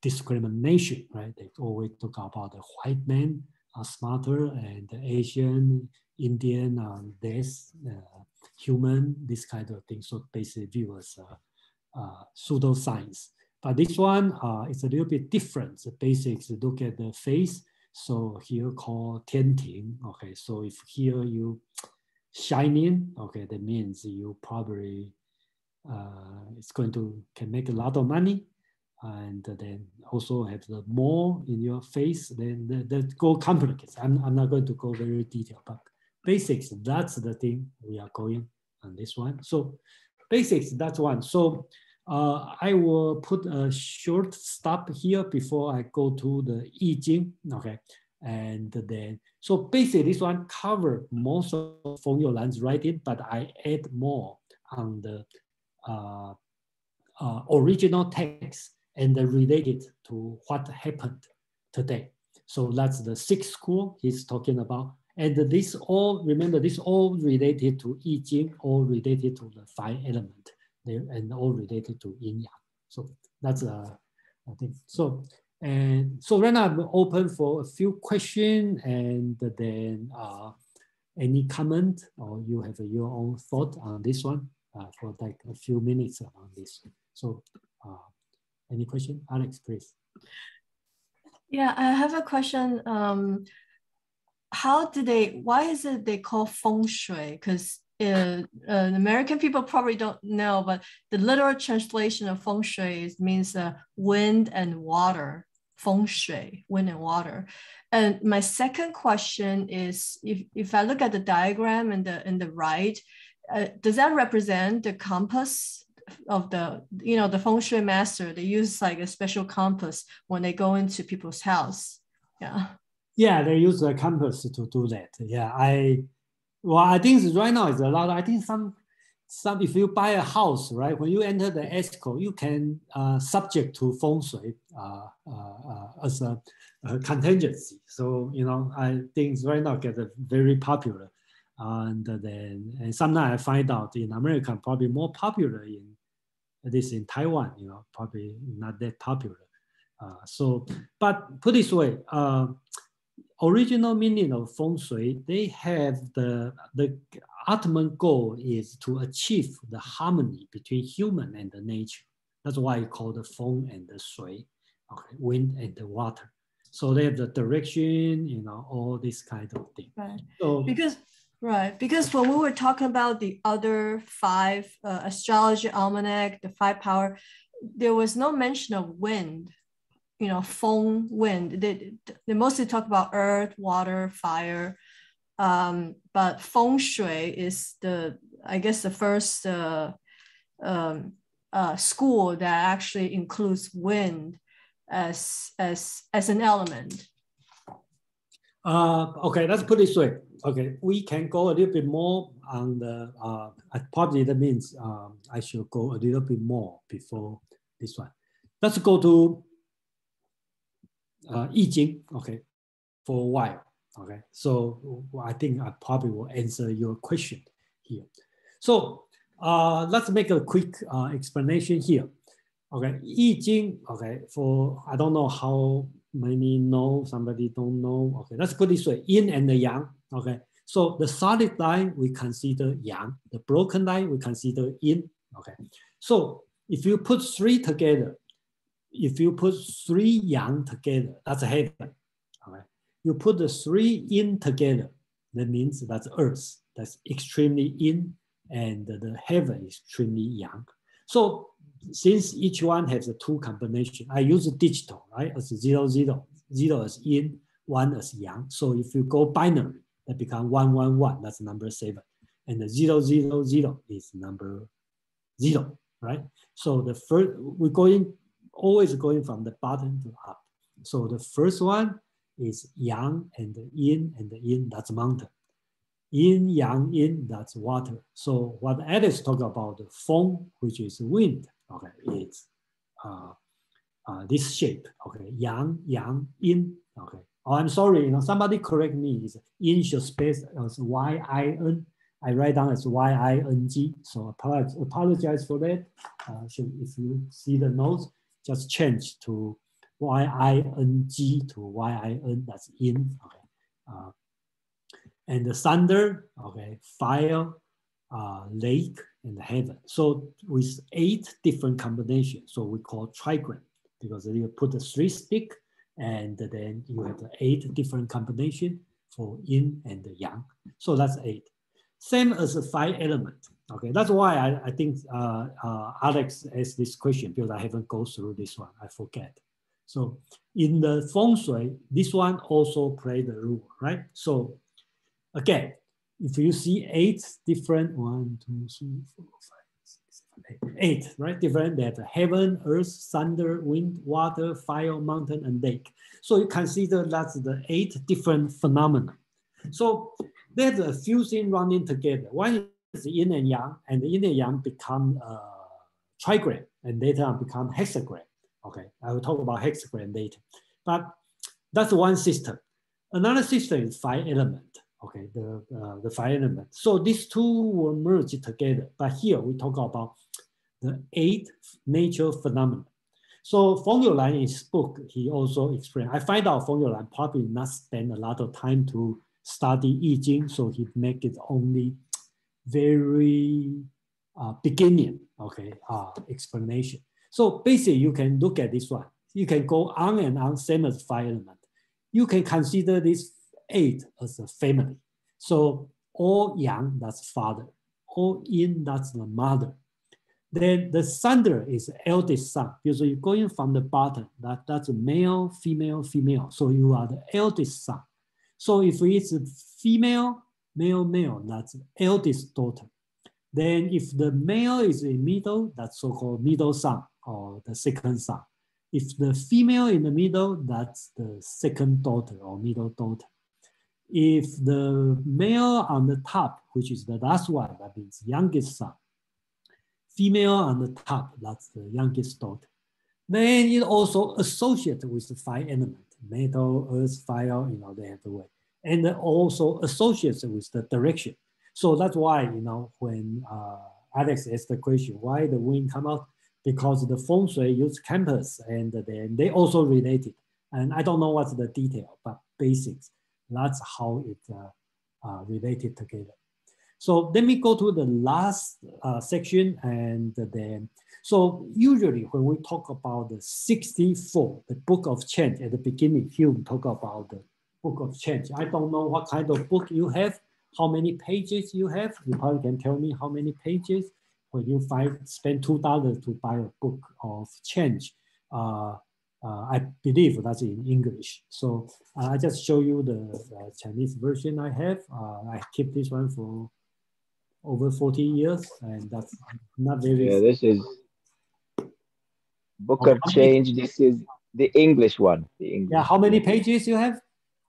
discrimination, right? They always talk about the white men are smarter and the Asian, Indian are less human, this kind of thing. So basically viewed as pseudoscience. But this one is a little bit different. The basics look at the face. So here called Tianting. Okay, so if here you shining, okay, that means you probably it's going to can make a lot of money, and then also have the more in your face. Then that go complicated. I'm not going to go very detailed, but basics, that's the thing we are going on this one. So basics, that's one. So I will put a short stop here before I go to the Yi-Jing. Okay. And then, so basically this one covered most of Feng YouLan's writing, but I add more on the original text and related to what happened today. So that's the 6th school he's talking about. And this all, remember, this all related to Yi-Jing, all related to the 5 element, and all related to Yin-Yang. So that's I think. So, and so right now I'm open for a few questions, and then any comment, or you have your own thought on this one for like a few minutes on this. So any question? Alex, please. Yeah, I have a question. Why is it they call Feng Shui? Because American people probably don't know, but the literal translation of Feng Shui means wind and water. Feng Shui, wind and water. And my second question is, if I look at the diagram in the right, does that represent the compass of the Feng Shui master? They use like a special compass when they go into people's house. Yeah. Yeah, they use the compass to do that. Yeah, I think right now it's a lot. I think some if you buy a house, right, when you enter the ESCO, you can subject to Feng Shui as a contingency. So I think right now get very popular, and sometimes I find out in America probably more popular in at least in Taiwan. Probably not that popular. So, but put this way. Original meaning of Feng Shui, they have the ultimate goal is to achieve the harmony between human and the nature. That's why it's called the Feng and the Shui, okay, wind and the water. So they have the direction, all this kind of thing. Right. So, because when we were talking about the other 5 astrology almanac, the 5 power, there was no mention of wind. Feng, wind. They mostly talk about earth, water, fire. But Feng Shui is the first school that actually includes wind as an element. Okay, let's put it this way. Okay, we can go a little bit more on the, probably that means I should go a little bit more before this one. Let's go to Yi-Jing, okay, for a while, okay? So I think I probably will answer your question here. So let's make a quick explanation here. Okay, Yi-Jing, okay, for, I don't know how many know, somebody don't know. Okay, let's put it this way, Yin and the Yang, okay? So the solid line, we consider Yang. The broken line, we consider Yin, okay? So if you put 3 together, if you put 3 Yang together, that's a heaven. Okay. You put the 3 Yin together, that means that's earth. That's extremely Yin, and the heaven is extremely Yang. So since each one has a 2 combination, I use a digital, right? As 0, 0, 0 as Yin, 1 as Yang. So if you go binary, that becomes 1, 1, 1. That's number 7, and the 0, 0, 0 is number 0, right? So the first, we're always going from the bottom to up. So the first one is Yang and the Yin, that's mountain. Yin, Yang, Yin, that's water. So what Alice talked about, the Feng, which is wind, okay, it's this shape, okay, Yang, Yang, Yin, okay. Oh, I'm sorry, somebody correct me. It's Yin should space as Y-I-N. I write down as Y-I-N-G. So apologize for that. If you see the notes, just change to Y-I-N-G to Y-I-N, that's Yin, okay. And the thunder, okay, fire, lake, and heaven. So with 8 different combinations, so we call trigram, because you put the 3 stick, and then you have the 8 different combinations for Yin and the Yang. So that's 8. Same as the 5 element. Okay, that's why I think Alex asked this question, because I haven't gone through this one, I forget. So in the Feng Shui, this one also play the role, right? So again, if you see 8 different, 1, 2, 3, 4, 5, 6, 7, 8, 8, right? Different, they have heaven, earth, thunder, wind, water, fire, mountain, and lake. So you consider that's the 8 different phenomena. So there's a few things running together. One is the Yin and Yang, and the Yin and Yang become trigram, and later on become hexagram. Okay, I will talk about hexagram later. But that's one system. Another system is 5 element. okay, the fire element. So these two were merged together. But here we talk about the 8 nature phenomena. So Feng YouLan in his book, he also explained. I find out Feng YouLan probably not spend a lot of time to study Yi-Jing, so he make it only very beginning, okay, explanation. So basically, you can look at this one. You can go on and on, same as fire element. You can consider this 8 as a family. So all yang, that's father. All yin, that's the mother. Then the thunder is eldest son, because you're going from the bottom, that's a male, female, female. So you are the eldest son. So if it's a female, male, male, that's eldest daughter. Then if the male is in middle, that's so-called middle son or the second son. If the female in the middle, that's the second daughter or middle daughter. If the male on the top, which is the last one, that means youngest son. Female on the top, that's the youngest daughter. Then it also associated with the 5 element, metal, earth, fire, they have the way. And also associated with the direction. So that's why, when Alex asked the question, why the wind come out? Because the feng shui use compass, and then they also related. And I don't know what's the detail, but basics. That's how it related together. So let me go to the last section, and then, so usually when we talk about the 64, the book of change, at the beginning, Hume talk about the book of change. I don't know what kind of book you have, how many pages you have. You probably can tell me how many pages. When you spend $2 to buy a book of change, I believe that's in English. So I just show you the Chinese version I have. I keep this one for over 40 years, and that's not very. Yeah, this is Book of Change. This is the English one. The English. Yeah, how many pages you have?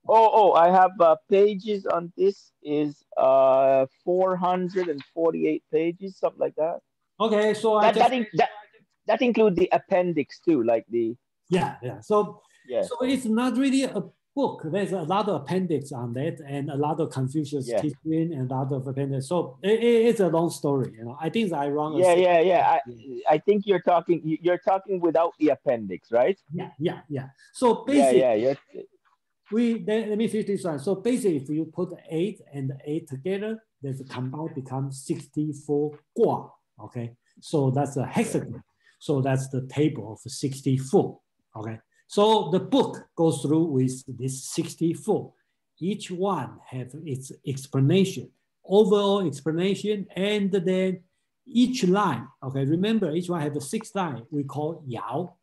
Oh, I have pages on this is 448 pages, something like that. Okay, so that includes the appendix too, like the. Yeah. So yeah. So it's not really a book. There's a lot of appendix on that, and a lot of Confucius teaching, and a lot of appendix. So it's a long story. I think I wrong. Yeah. I think you're talking without the appendix, right? Yeah. So basically, yeah. Let me finish this one. So basically, if you put 8 and 8 together, there's a combined becomes 64 gua. Okay, so that's a hexagon. So that's the table of 64. Okay, so the book goes through with this 64. Each one have its explanation, overall explanation, and then each line. Okay, remember each one have a 6 line. We call yao.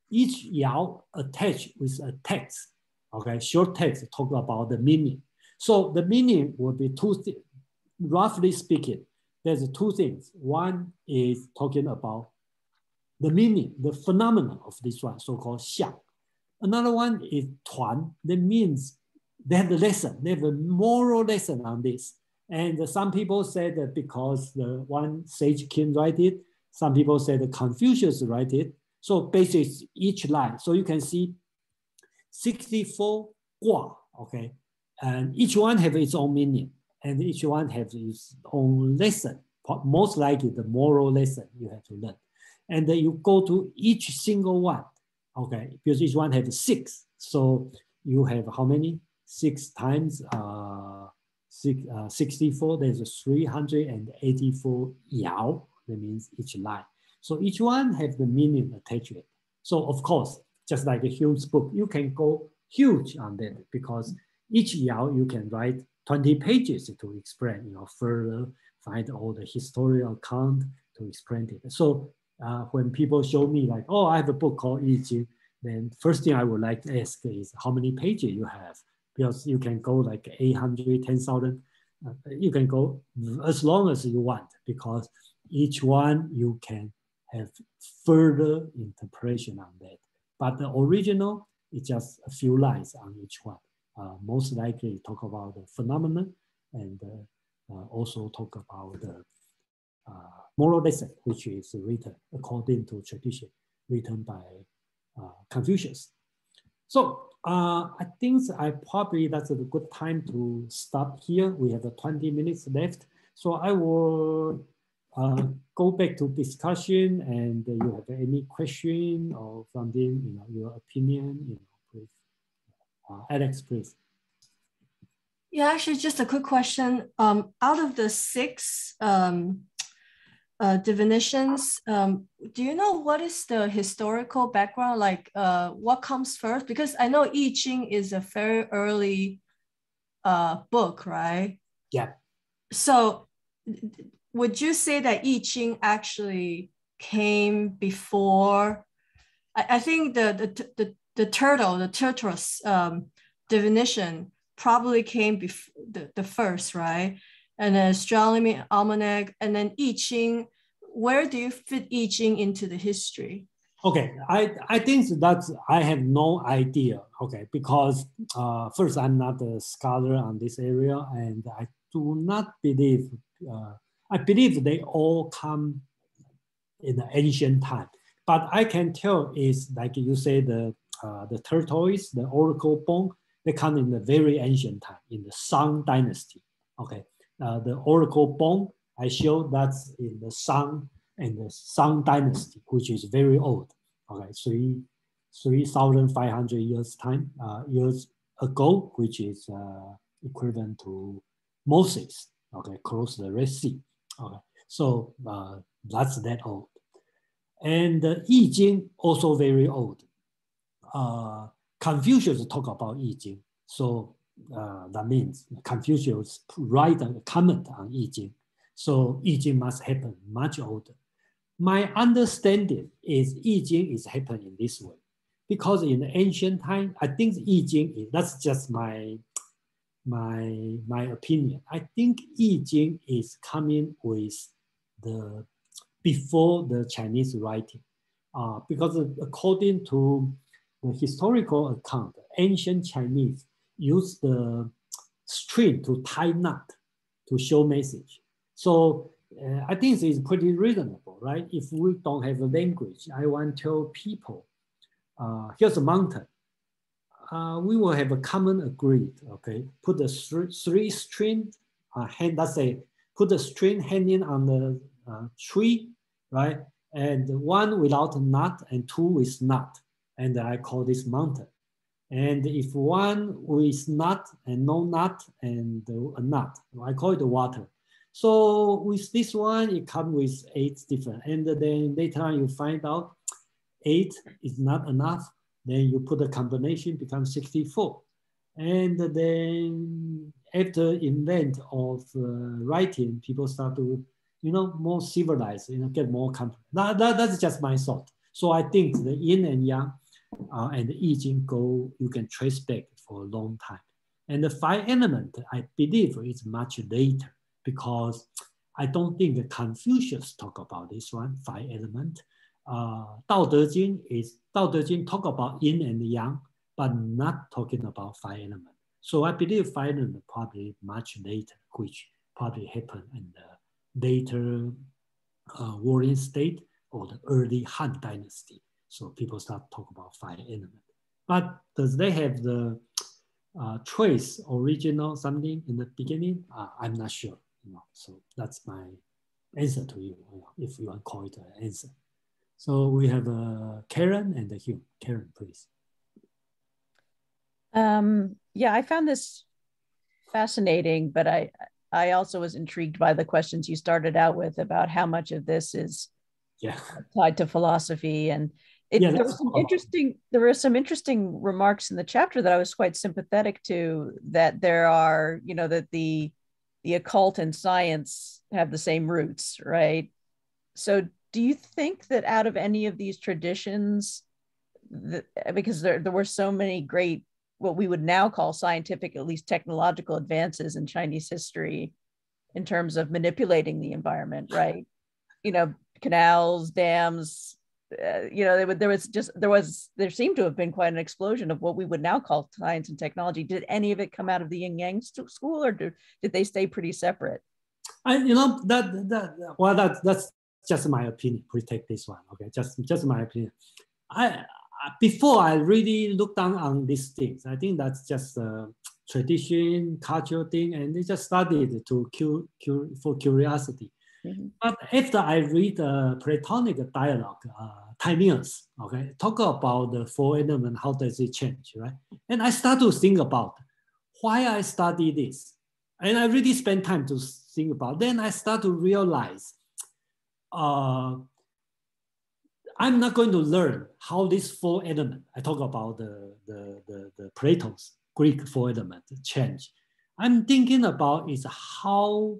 Each yao attached with a text. Okay, short text talk about the meaning. So the meaning will be 2 things. Roughly speaking, there's 2 things. One is talking about the meaning, the phenomenon of this one, so-called xiang. Another one is tuan. That means they have the lesson. They have a moral lesson on this. And some people say that because the one sage king write it, some people say that Confucius write it. So basically each line. So you can see 64 gua, okay? And each one have its own meaning, and each one has its own lesson. Most likely the moral lesson you have to learn. And then you go to each single one, okay? Because each one has 6. So you have how many? 6 times 64, there's 384 yao. That means each line. So each one has the meaning attached to it. So of course, just like a Hume's book, you can go huge on that, because each yao you can write 20 pages to explain, further find all the historical account to explain it. So when people show me like, oh, I have a book called Yi-Jing, then first thing I would like to ask is how many pages you have, because you can go like 800, 10,000. You can go as long as you want, because each one you can have further interpretation on that. But the original is just a few lines on each one. Most likely talk about the phenomenon, and also talk about the moral lesson, which is written according to tradition, written by Confucius. So I think that's a good time to stop here. We have 20 minutes left. So I will go back to discussion, and you have any question or something, your opinion, please. Alex, please. Yeah, actually, just a quick question. Out of the 6 divinations, do you know what is the historical background? Like, what comes first? Because I know Yi-Jing is a very early book, right? Yeah. So, would you say that Yi-Jing actually came before? I think the turtles divination probably came before the first, right? And then astronomy, almanac, and then Yi-Jing. Where do you fit Yi-Jing into the history? Okay, I think that I have no idea. Okay, because first, I'm not a scholar on this area, and I do not believe. I believe they all come in the ancient time, but I can tell is like you say the tortoise, the oracle bone, they come in the very ancient time in the Shang dynasty. Okay, the oracle bone I show that's in the Shang and the Shang dynasty, which is very old. Okay, 3,500 years ago, which is equivalent to Moses. Okay, cross the Red Sea. Okay, so that's that old. And Yi-Jing also very old. Confucius talk about Yi-Jing, so that means Confucius write a comment on Yi-Jing. So Yi-Jing must happen much older. My understanding is Yi-Jing is happening in this way, because in the ancient time, I think Yi-Jing is, that's just my opinion. I think Yi-Jing is coming with the before the Chinese writing, because according to the historical account, ancient Chinese used the string to tie knot to show message. So I think it's pretty reasonable, right? If we don't have a language, I want to tell people, here's a mountain. We will have a common agreed, okay? Put the three string, let's say, put the string hanging on the tree, right? And one without a knot and 2 with knot. And I call this mountain. And if one with knot and no knot and a knot, I call it water. So with this one, it comes with 8 different. And then later on you find out 8 is not enough. Then you put a combination, becomes 64. And then after invent of writing, people start to, more civilized, get more complex. That's just my thought. So I think the Yin and Yang and the Yi-Jing go, you can trace back for a long time. And the 5 element, I believe is much later, because I don't think Confucius talk about this one, 5 element. Tao Te Ching talk about Yin and Yang, but not talking about 5 element. So I believe 5 element probably much later, which probably happened in the later warring state or the early Han dynasty. So people start talking about 5 element. But does they have the trace original something in the beginning? I'm not sure. So that's my answer to you, if you want to call it an answer. So we have Karen and Hugh. Karen, please. Yeah, I found this fascinating, but I also was intrigued by the questions you started out with about how much of this is tied to philosophy. And there were some interesting remarks in the chapter that I was quite sympathetic to, that there are, that the occult and science have the same roots, right? So do you think that out of any of these traditions, because there were so many great, what we would now call scientific, at least technological advances in Chinese history in terms of manipulating the environment, right? Canals, dams, there seemed to have been quite an explosion of what we would now call science and technology. Did any of it come out of the Yin-Yang school, or did they stay pretty separate? That's just my opinion. Please take this one, okay? Just my opinion. before I really look down on these things. I think that's just a tradition, cultural thing, and they just studied to for curiosity. Mm-hmm. But after I read Platonic dialogue, Timaeus, okay, talk about the four elements, how does it change, right? And I start to think about why I study this. And I really spend time to think about. Then I start to realize I'm not going to learn how these four elements, I talk about the Plato's Greek four elements change. I'm thinking about is how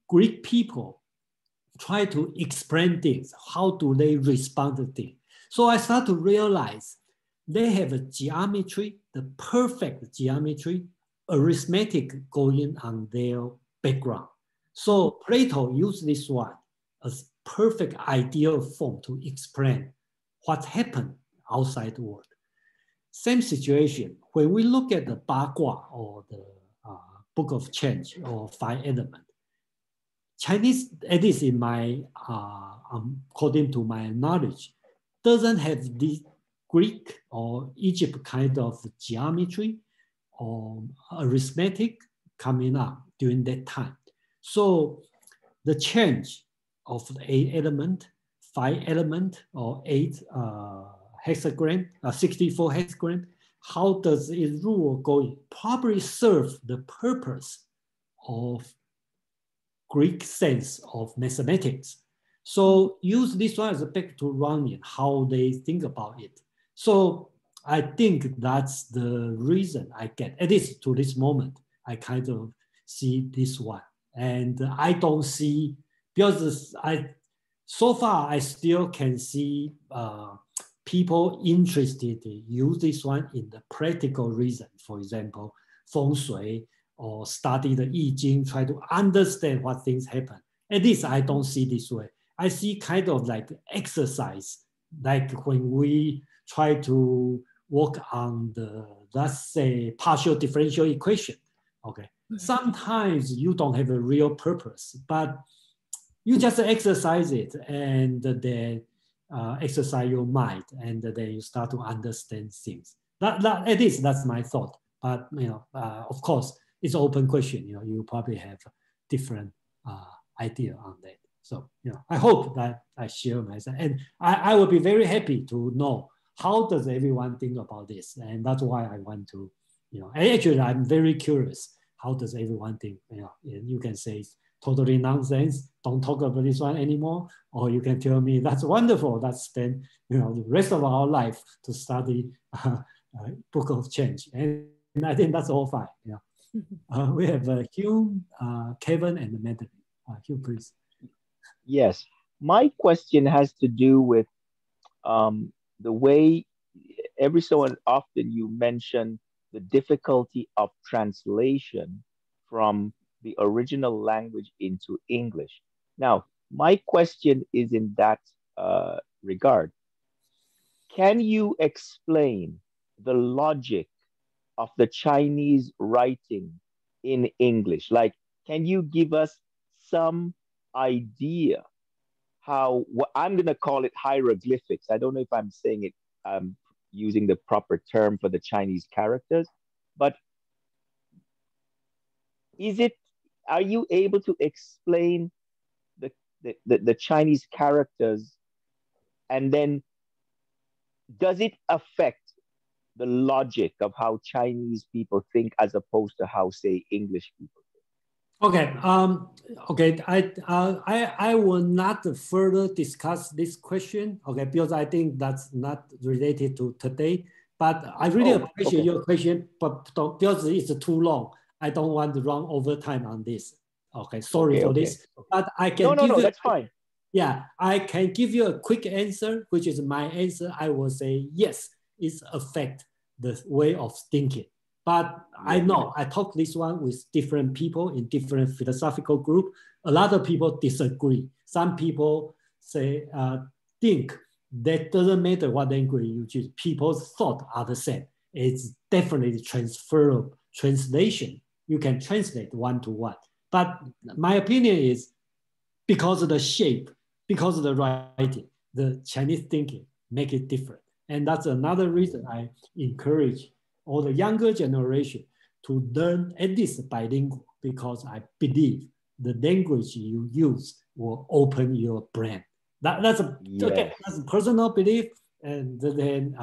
Greek people try to explain things. How do they respond to things? So I start to realize they have a geometry, the perfect geometry, arithmetic going on their background. So Plato used this one as perfect ideal form to explain what happened outside the world. Same situation, when we look at the Bagua or the Book of Change or Five Elements, Chinese, at least in my, according to my knowledge, doesn't have the Greek or Egypt kind of geometry or arithmetic coming up during that time. So the change of the 8 element, 5 element, or 8 hexagram, 64 hexagram, how does it rule going? Probably serve the purpose of Greek sense of mathematics. So use this one as a back to running, how they think about it. So I think that's the reason I get, at least to this moment, I kind of see this one. And I don't see, because so far I still can see people interested to use this one in the practical reason. For example, Feng Shui, or study the Yi-Jing, try to understand what things happen. At least I don't see this way. I see kind of like exercise, like when we try to work on the, let's say, partial differential equation. Okay. Sometimes you don't have a real purpose, but you just exercise it and then exercise your mind, and then you start to understand things. At least that's my thought. But of course, it's an open question. You probably have different idea on that. So I hope that I share myself, and I will be very happy to know how does everyone think about this, and that's why I want to, actually I'm very curious. How does everyone think? You can say it's totally nonsense. Don't talk about this one anymore, or you can tell me that's wonderful. Let's spend the rest of our life to study Book of Change, and I think that's all fine. We have Hugh, Kevin, and Madeline. Hugh, please. Yes, my question has to do with the way every so often you mention the difficulty of translation from the original language into English. Now, my question is in that regard. Can you explain the logic of the Chinese writing in English? Like, can you give us some idea how, I'm going to call it hieroglyphics. I don't know if I'm saying it, using the proper term for the Chinese characters, but are you able to explain the Chinese characters, and then does it affect the logic of how Chinese people think as opposed to how, say, English people think? Okay. I will not further discuss this question. Okay, because I think that's not related to today. But I really appreciate your question, but because it's too long, I don't want to run over time on this. Okay, sorry for this. But I can No, that's fine. Yeah, I can give you a quick answer, which is my answer. I will say yes, it affects the way of thinking. But I know I talk this one with different people in different philosophical group. A lot of people disagree. Some people say think that doesn't matter what language you use. People's thoughts are the same. It's definitely transferable translation. You can translate one to one. But my opinion is because of the shape, because of the writing, the Chinese thinking make it different. And that's another reason I encourage all the younger generation to learn at least bilingual, because I believe the language you use will open your brain. That's a personal belief, and then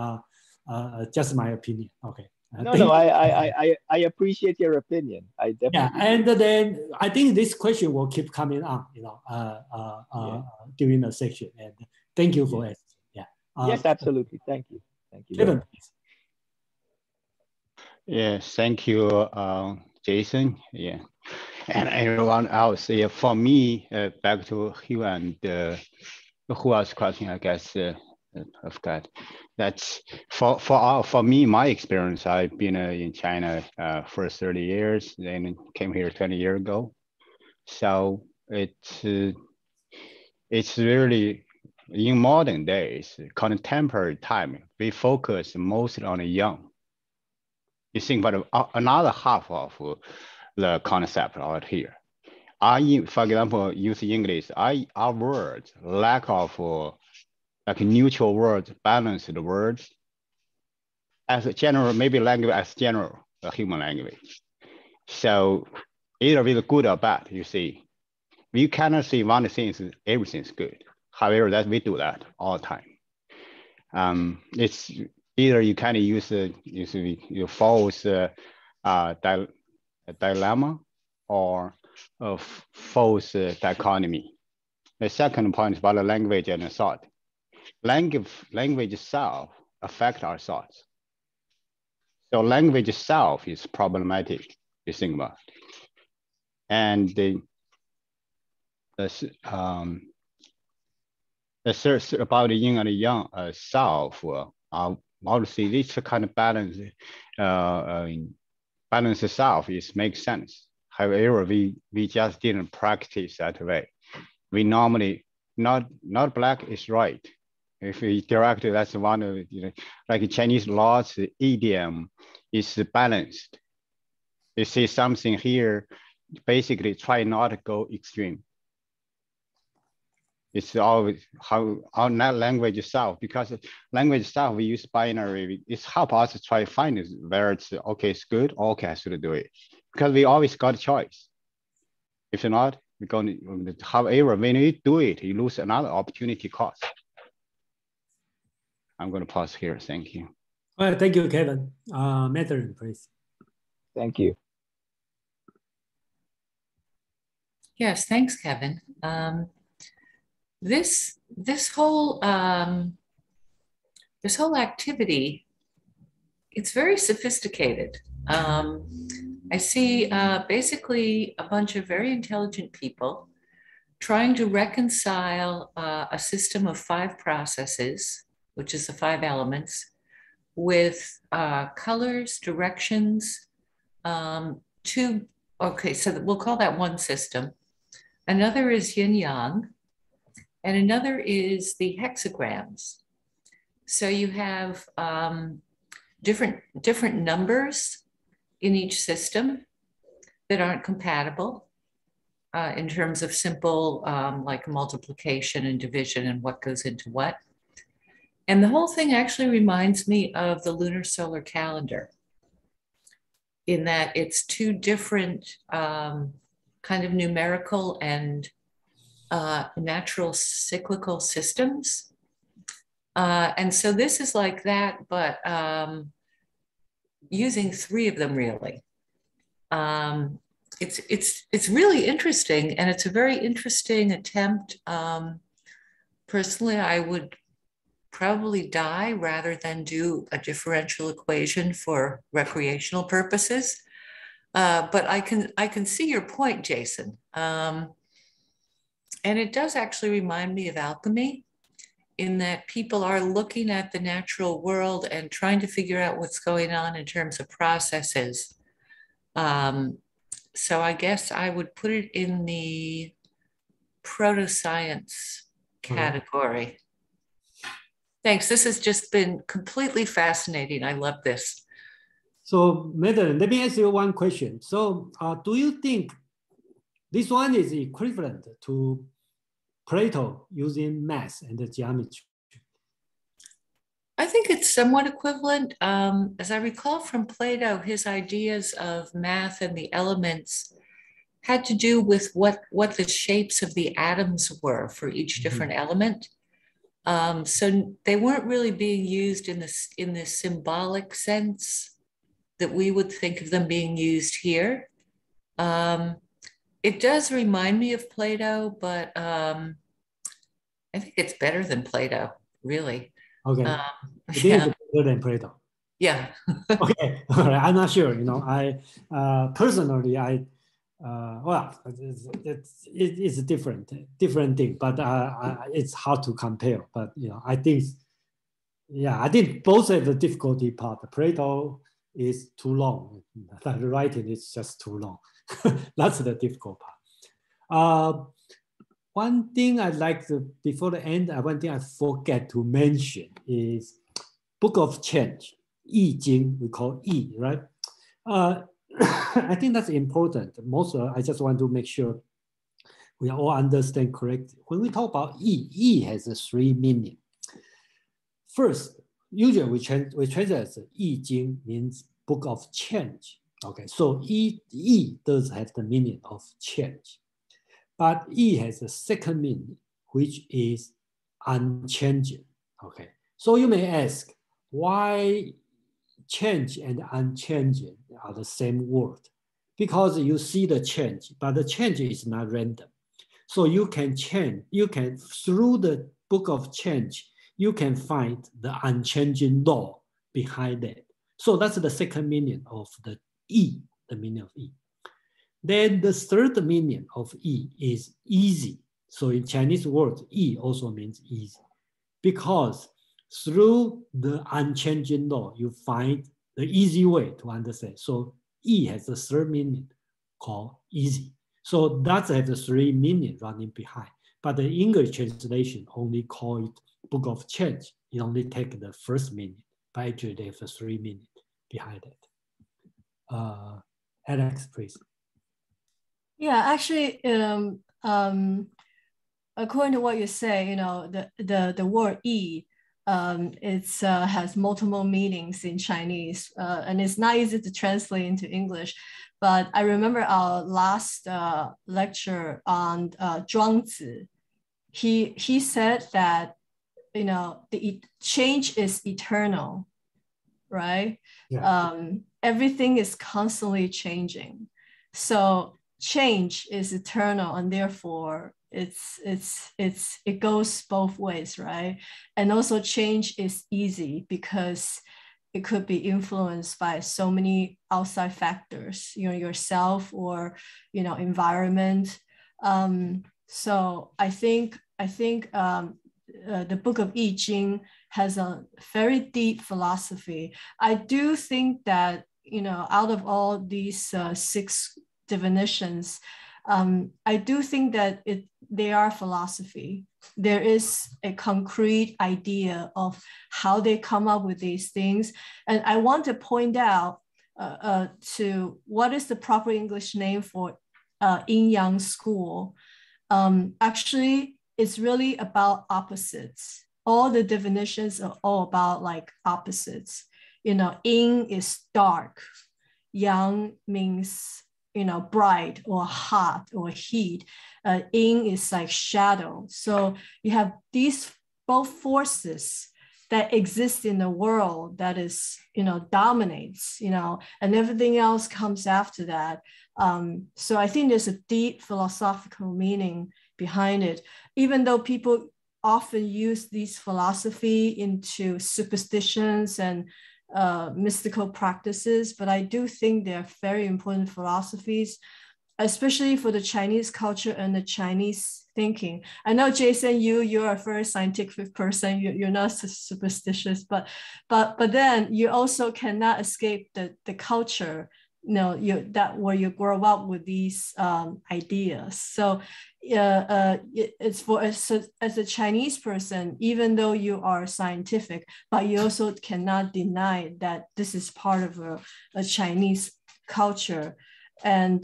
just my opinion. Okay. No, I appreciate your opinion. I definitely. And then I think this question will keep coming on, during the section. And thank you for asking. Yeah. Yes, absolutely. Thank you. Thank you. Kevin, please. Yes, thank you, Jason. Yeah, and everyone else. Yeah, for me, back to Hugh and who asked question, I guess. Of that. That's for me, my experience. I've been in China for 30 years, then came here 20 years ago. So it's really, in modern days, contemporary time, we focus mostly on the young. You think about another half of the concept out here. For example, use English. Our words lack of like neutral words, balanced words, as a general, maybe language as general, human language. So either it's good or bad, you see. We cannot say one thing is everything's good. However, that we do that all the time. It's either you kind of use your false dilemma or a false dichotomy. The second point is about the language and the thought. Language itself affects our thoughts. So language itself is problematic, you think about. And the search about the yin and the yang self, obviously this kind of balance, balance itself makes sense. However, we just didn't practice that way. We normally, not black is right. If we direct, that's one of, like Chinese laws, the idiom is balanced. You see something here, basically try not to go extreme. It's always how our language itself, because language itself, we use binary. It's help us to try to find it where it's okay, it's good, okay, I should do it. Because we always got a choice. If not, we're going to, however, when you do it, you lose another opportunity cost. I'm going to pause here. Thank you. All right, thank you, Kevin. Madeline, please. Thank you. Yes, thanks, Kevin. This whole activity, it's very sophisticated. I see basically a bunch of very intelligent people trying to reconcile a system of 5 processes, which is the 5 elements, with colors, directions, okay, so we'll call that one system. Another is Yin-Yang, and another is the hexagrams. So you have different numbers in each system that aren't compatible in terms of simple like multiplication and division and what goes into what. And the whole thing actually reminds me of the lunar solar calendar, in that it's 2 different kind of numerical and natural cyclical systems. And so this is like that, but using 3 of them really. It's really interesting, and it's a very interesting attempt. Personally, I would probably die rather than do a differential equation for recreational purposes. But I can see your point, Jason. And it does actually remind me of alchemy, in that people are looking at the natural world and trying to figure out what's going on in terms of processes. So I guess I would put it in the proto-science category. Thanks. This has just been completely fascinating. I love this. So, Madeline, let me ask you one question. So, do you think this one is equivalent to Plato using math and geometry? I think it's somewhat equivalent. As I recall from Plato, his ideas of math and the elements had to do with what the shapes of the atoms were for each different element. So they weren't really being used in the symbolic sense that we would think of them being used here. It does remind me of Plato, but I think it's better than Plato, really. Okay, it Yeah. is better than Plato. Yeah. Okay, all right. I'm not sure. You know, I personally, well, it's a different thing, but it's hard to compare. But you know, I think, yeah, I think both have the difficulty part. Plato is too long. The writing is just too long. That's the difficult part. One thing I'd like to, before the end, one thing I forget to mention is Book of Change, Yi-Jing, we call Yi, right? I think that's important. I just want to make sure we all understand correctly. When we talk about Yi, Yi has a three meaning. First, usually we translate as Yi-Jing means Book of Change. Okay, so Yi does have the meaning of change. But Yi has a second meaning, which is unchanging. Okay, so you may ask, why change and unchanging are the same word? Because you see the change, but the change is not random. So you can change, through the Book of Change, you can find the unchanging law behind it. So that's the second meaning of the Yi, the meaning of Yi. Then the third meaning of Yi is easy. So in Chinese word, Yi also means easy. Because through the unchanging law, you find the easy way to understand. So Yi has a third meaning called easy. So that's have the three meanings running behind. But the English translation only call it Book of Change. It only take the first meaning, but actually they have the three meanings behind it. Alex, please. Yeah, actually, according to what you say, you know, the word "yi," it's has multiple meanings in Chinese, and it's not easy to translate into English. But I remember our last lecture on Zhuangzi. He said that, you know, the change is eternal, right? Yeah. Everything is constantly changing, so change is eternal, and therefore it goes both ways, right? And also change is easy because it could be influenced by so many outside factors, you know, yourself or, you know, environment. So I think the book of Yi-Jing has a very deep philosophy. I do think that, you know, out of all these 6 divinations, I do think that they are philosophy. There is a concrete idea of how they come up with these things. And I want to point out to what is the proper English name for Yin-Yang school. Actually, it's really about opposites. All the definitions are all about like opposites. You know, yin is dark. Yang means, you know, bright or hot or heat. Yin is like shadow. So you have these both forces that exist in the world that is, you know, dominates, you know, and everything else comes after that. So I think there's a deep philosophical meaning behind it, even though people often use these philosophy into superstitions and mystical practices, but I do think they're very important philosophies, especially for the Chinese culture and the Chinese thinking. I know, Jason, you're a very scientific person. You're not superstitious, but then you also cannot escape the culture, you know, that where you grow up with these ideas. So it's for as a Chinese person, even though you are scientific, but you also cannot deny that this is part of a Chinese culture. And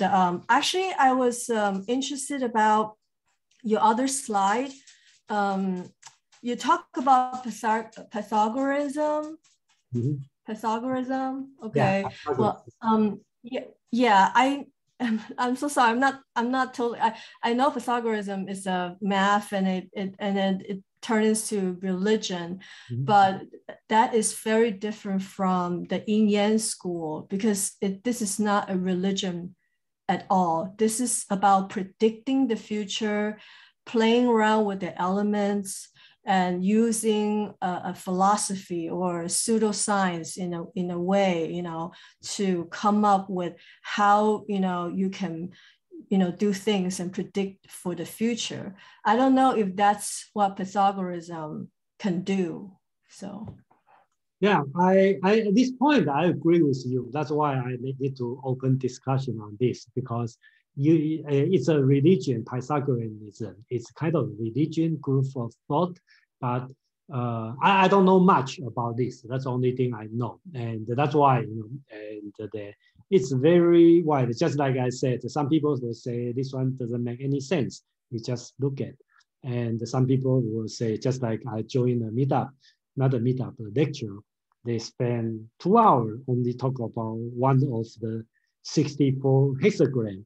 actually, I was interested about your other slide. you talk about Pythagoreanism. Mm-hmm. Pythagoreanism. Okay. Yeah, well, yeah. I'm so sorry. I'm not totally. I know Pythagoreanism is a math, and it turns to religion, mm-hmm. but that is very different from the Yin-Yang school, because this is not a religion at all. This is about predicting the future, playing around with the elements, and using a philosophy or pseudoscience in a way, to come up with how, you can, do things and predict for the future. I don't know if that's what Pythagoreanism can do. So. Yeah, I at this point, I agree with you. That's why I need to open discussion on this, because it's a religion, Pythagoreanism. It's kind of religion group of thought, but I don't know much about this. That's the only thing I know, and that's why it's very wide. Just like I said, some people will say this one doesn't make any sense. You just look at, and some people will say, just like I joined a meetup, not a meetup, a lecture. They spend 2 hours only talk about one of the 64 hexagram,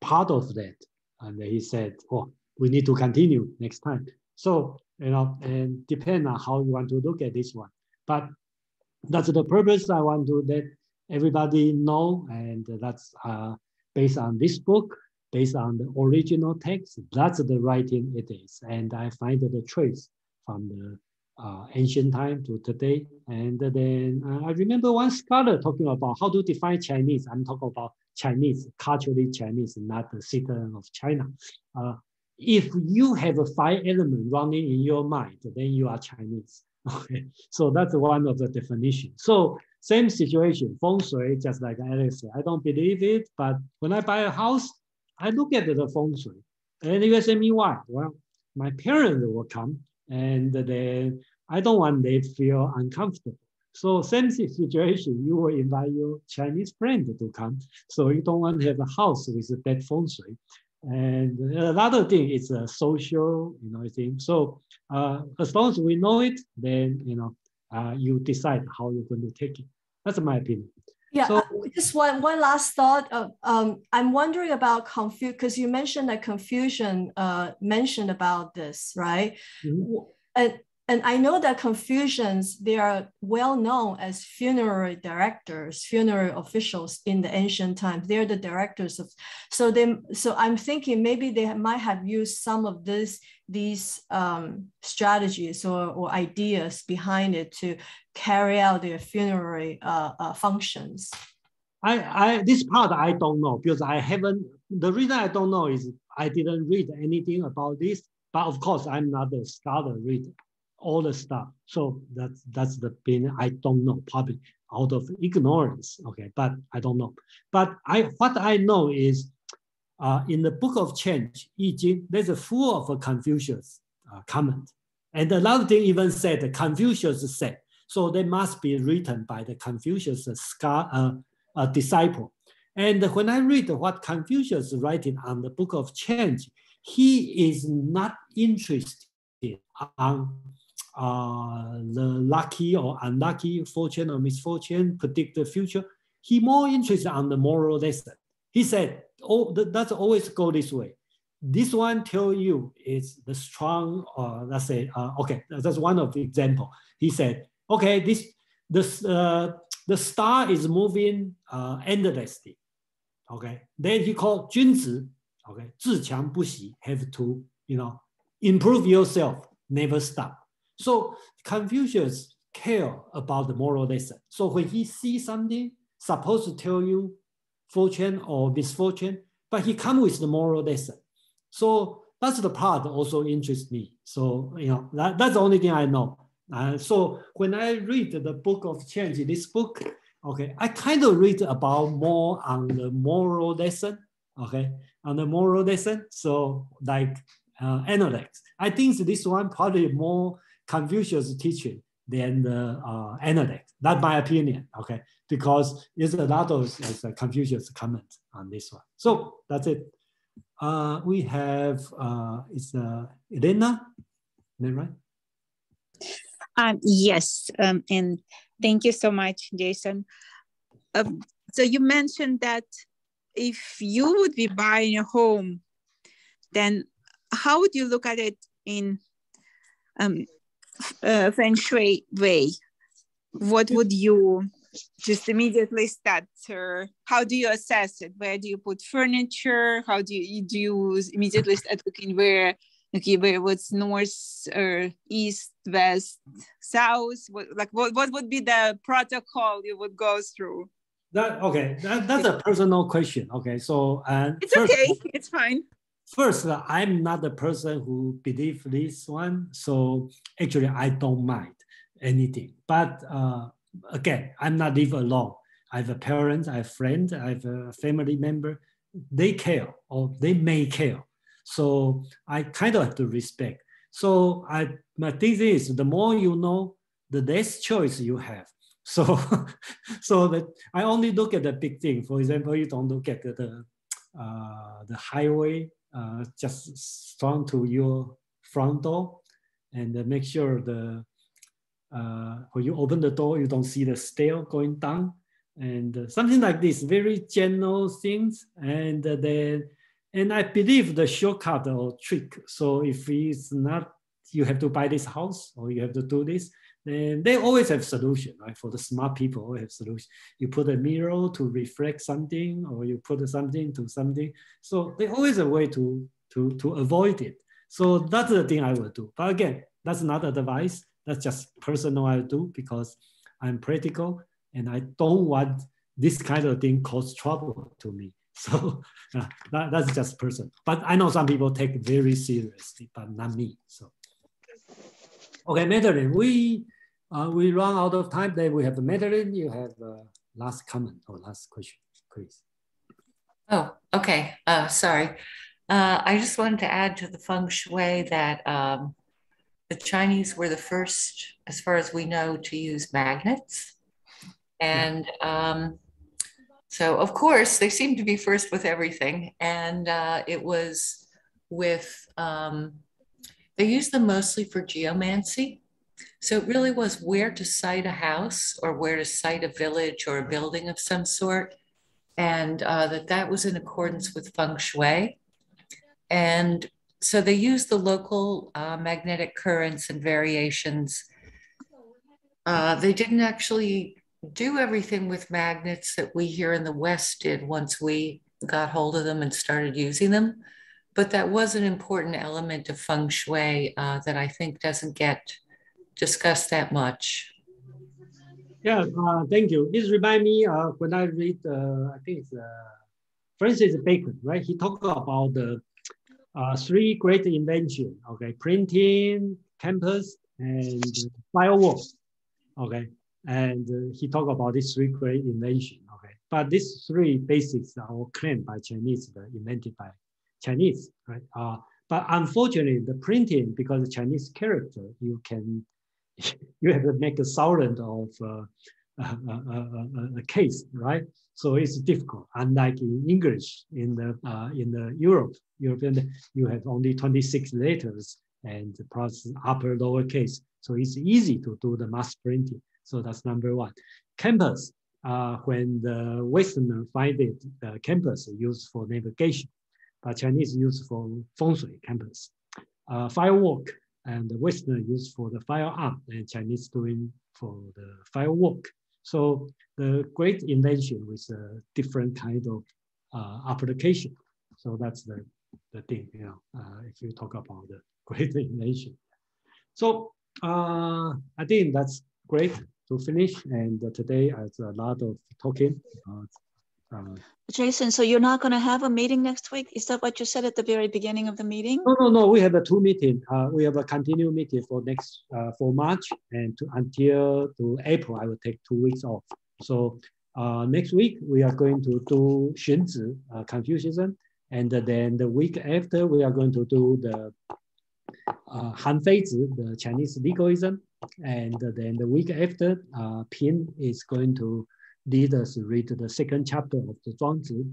part of that. And he said, oh, we need to continue next time. So, and depend on how you want to look at this one. But that's the purpose I want to let everybody know. And that's based on this book, based on the original text. That's the writing it is. And I find the trace from the ancient time to today. And then I remember one scholar talking about how to define Chinese. I'm talking about Chinese, culturally Chinese, not the citizen of China. If you have a 5 element running in your mind, then you are Chinese. Okay, so that's one of the definitions. So same situation, Feng Shui, just like Alex said, I don't believe it, but when I buy a house, I look at the Feng Shui. And you ask me why? Well, my parents will come, and then I don't want them to feel uncomfortable. So same situation, you will invite your Chinese friend to come. So you don't want to have a house with a bad Feng Shui. And another thing is a social, thing. So as long as we know it, then, you decide how you're going to take it. That's my opinion. Yeah, so, just one last thought. I'm wondering about Confucius, because you mentioned that Confucius mentioned about this, right? Mm-hmm. And I know that Confucians, they are well known as funerary directors, funerary officials in the ancient times. They're the directors of. So I'm thinking maybe they might have used some of these strategies or ideas behind it to carry out their funerary functions. This part I don't know, because I haven't. The reason I don't know is I didn't read anything about this. But of course, I'm not a scholar reader. All the stuff. So that's the thing I don't know, probably out of ignorance. Okay, but I don't know. But what I know is in the book of Change, Yi-Jing, there's a full of a Confucius comment. And another thing even said that Confucius said, so they must be written by the Confucius disciple. And when I read what Confucius is writing on the book of Change, he is not interested on the lucky or unlucky, fortune or misfortune, predict the future. He more interested on the moral lesson. He said, oh, that's always go this way. This one tell you is the strong, let's say, okay, that's one of the example. He said, okay, the star is moving endlessly. Okay, then he called 君子, okay, 自强不息, have to, improve yourself, never stop. So Confucius care about the moral lesson. So when he sees something supposed to tell you fortune or misfortune, but he come with the moral lesson. So that's the part that also interests me. So, that's the only thing I know. So when I read the book of Change, this book, okay, I kind of read about more on the moral lesson, okay, on the moral lesson. So like analects. I think this one probably more Confucius teaching than the analects. That's my opinion, okay, because there's a lot of Confucius comment on this one. So that's it. We have, it's Elena, is that right? Yes, and thank you so much, Jason. So you mentioned that if you would be buying a home, then how would you look at it in Feng Shui way? What would you just immediately start? Or how do you assess it? Where do you put furniture? How do you immediately start looking where what's north or east, west, south? What would be the protocol you would go through? That's a personal question. Okay, so it's first, okay, it's fine. First, I'm not the person who believes this one, so actually I don't mind anything. But again, I'm not live alone. I have a parent, I have friends, I have a family member. They care, or they may care. So I kind of have to respect. So my thing is, the more you know, the less choice you have. So, so that I only look at the big thing. For example, you don't look at the highway just strong to your front door, and make sure when you open the door, you don't see the stair going down, and something like this, very general things. And and I believe the shortcut or trick. So if it's not, you have to buy this house or you have to do this, then they always have solution, right? For the smart people, always have solution. You put a mirror to reflect something, or you put something to something. So they always a way to avoid it. So that's the thing I will do. But again, that's not advice. That's just personal I do, because I'm practical and I don't want this kind of thing cause trouble to me. So that's just personal. But I know some people take it very seriously, but not me. So okay, Madeline, we run out of time. Then we have the Madeline. You have last comment or last question, please. Oh, okay. Sorry. I just wanted to add to the feng shui that the Chinese were the first, as far as we know, to use magnets. And so, of course, they seem to be first with everything. And it was with, they used them mostly for geomancy. So it really was where to site a house or where to site a village or a building of some sort. And that was in accordance with feng shui. And so they used the local magnetic currents and variations. They didn't actually do everything with magnets that we here in the West did once we got hold of them and started using them. But that was an important element of feng shui that I think doesn't get discussed that much. Yeah, thank you. This reminds me when I read, I think it's Francis Bacon, right? He talked about the three great inventions, okay? Printing, campus, and fireworks, okay? And he talked about these three great inventions, okay? But these three basics are all claimed by Chinese, invented by Chinese, right? But unfortunately, the printing, because the Chinese character, you have to make a thousand of a case, right? So it's difficult. Unlike in English, in the European, you have only 26 letters and plus upper lower case. So it's easy to do the mass printing. So that's number one. Campus, when the Westerner find it, campus used for navigation, but Chinese use for feng shui campus. Firework, and the Westerner used for the firearm, and Chinese doing for the firework. So the great invention with a different kind of application. So that's the thing, you know, if you talk about the great invention. So I think that's great to finish. And today it's a lot of talking. Jason, so you're not going to have a meeting next week? Is that what you said at the very beginning of the meeting? No. We have a two meeting. We have a continued meeting for next for March, and until April, I will take 2 weeks off. So next week we are going to do Xunzi, Confucianism, and then the week after we are going to do the Han Feizi, the Chinese legalism, and then the week after, Pin is going to lead us read the second chapter of the Zhuangzi,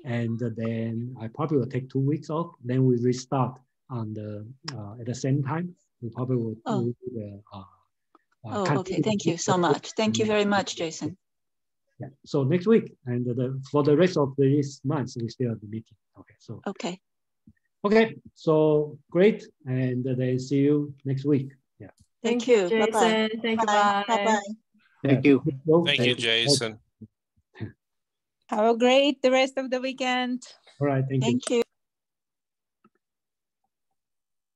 and then I probably will take 2 weeks off. Then we restart on the at the same time. we probably will do the. Okay. Thank you so much. Thank you very much, Jason. Yeah. So next week and for the rest of this month, we still have the meeting. Okay. So. Okay. Okay. So great, and then see you next week. Yeah. Thank you. Jason. Bye-bye. Thank you. Bye. Bye-bye. Thank you. Thank you, Jason. Have a great the rest of the weekend. All right. Thank you. Thank you.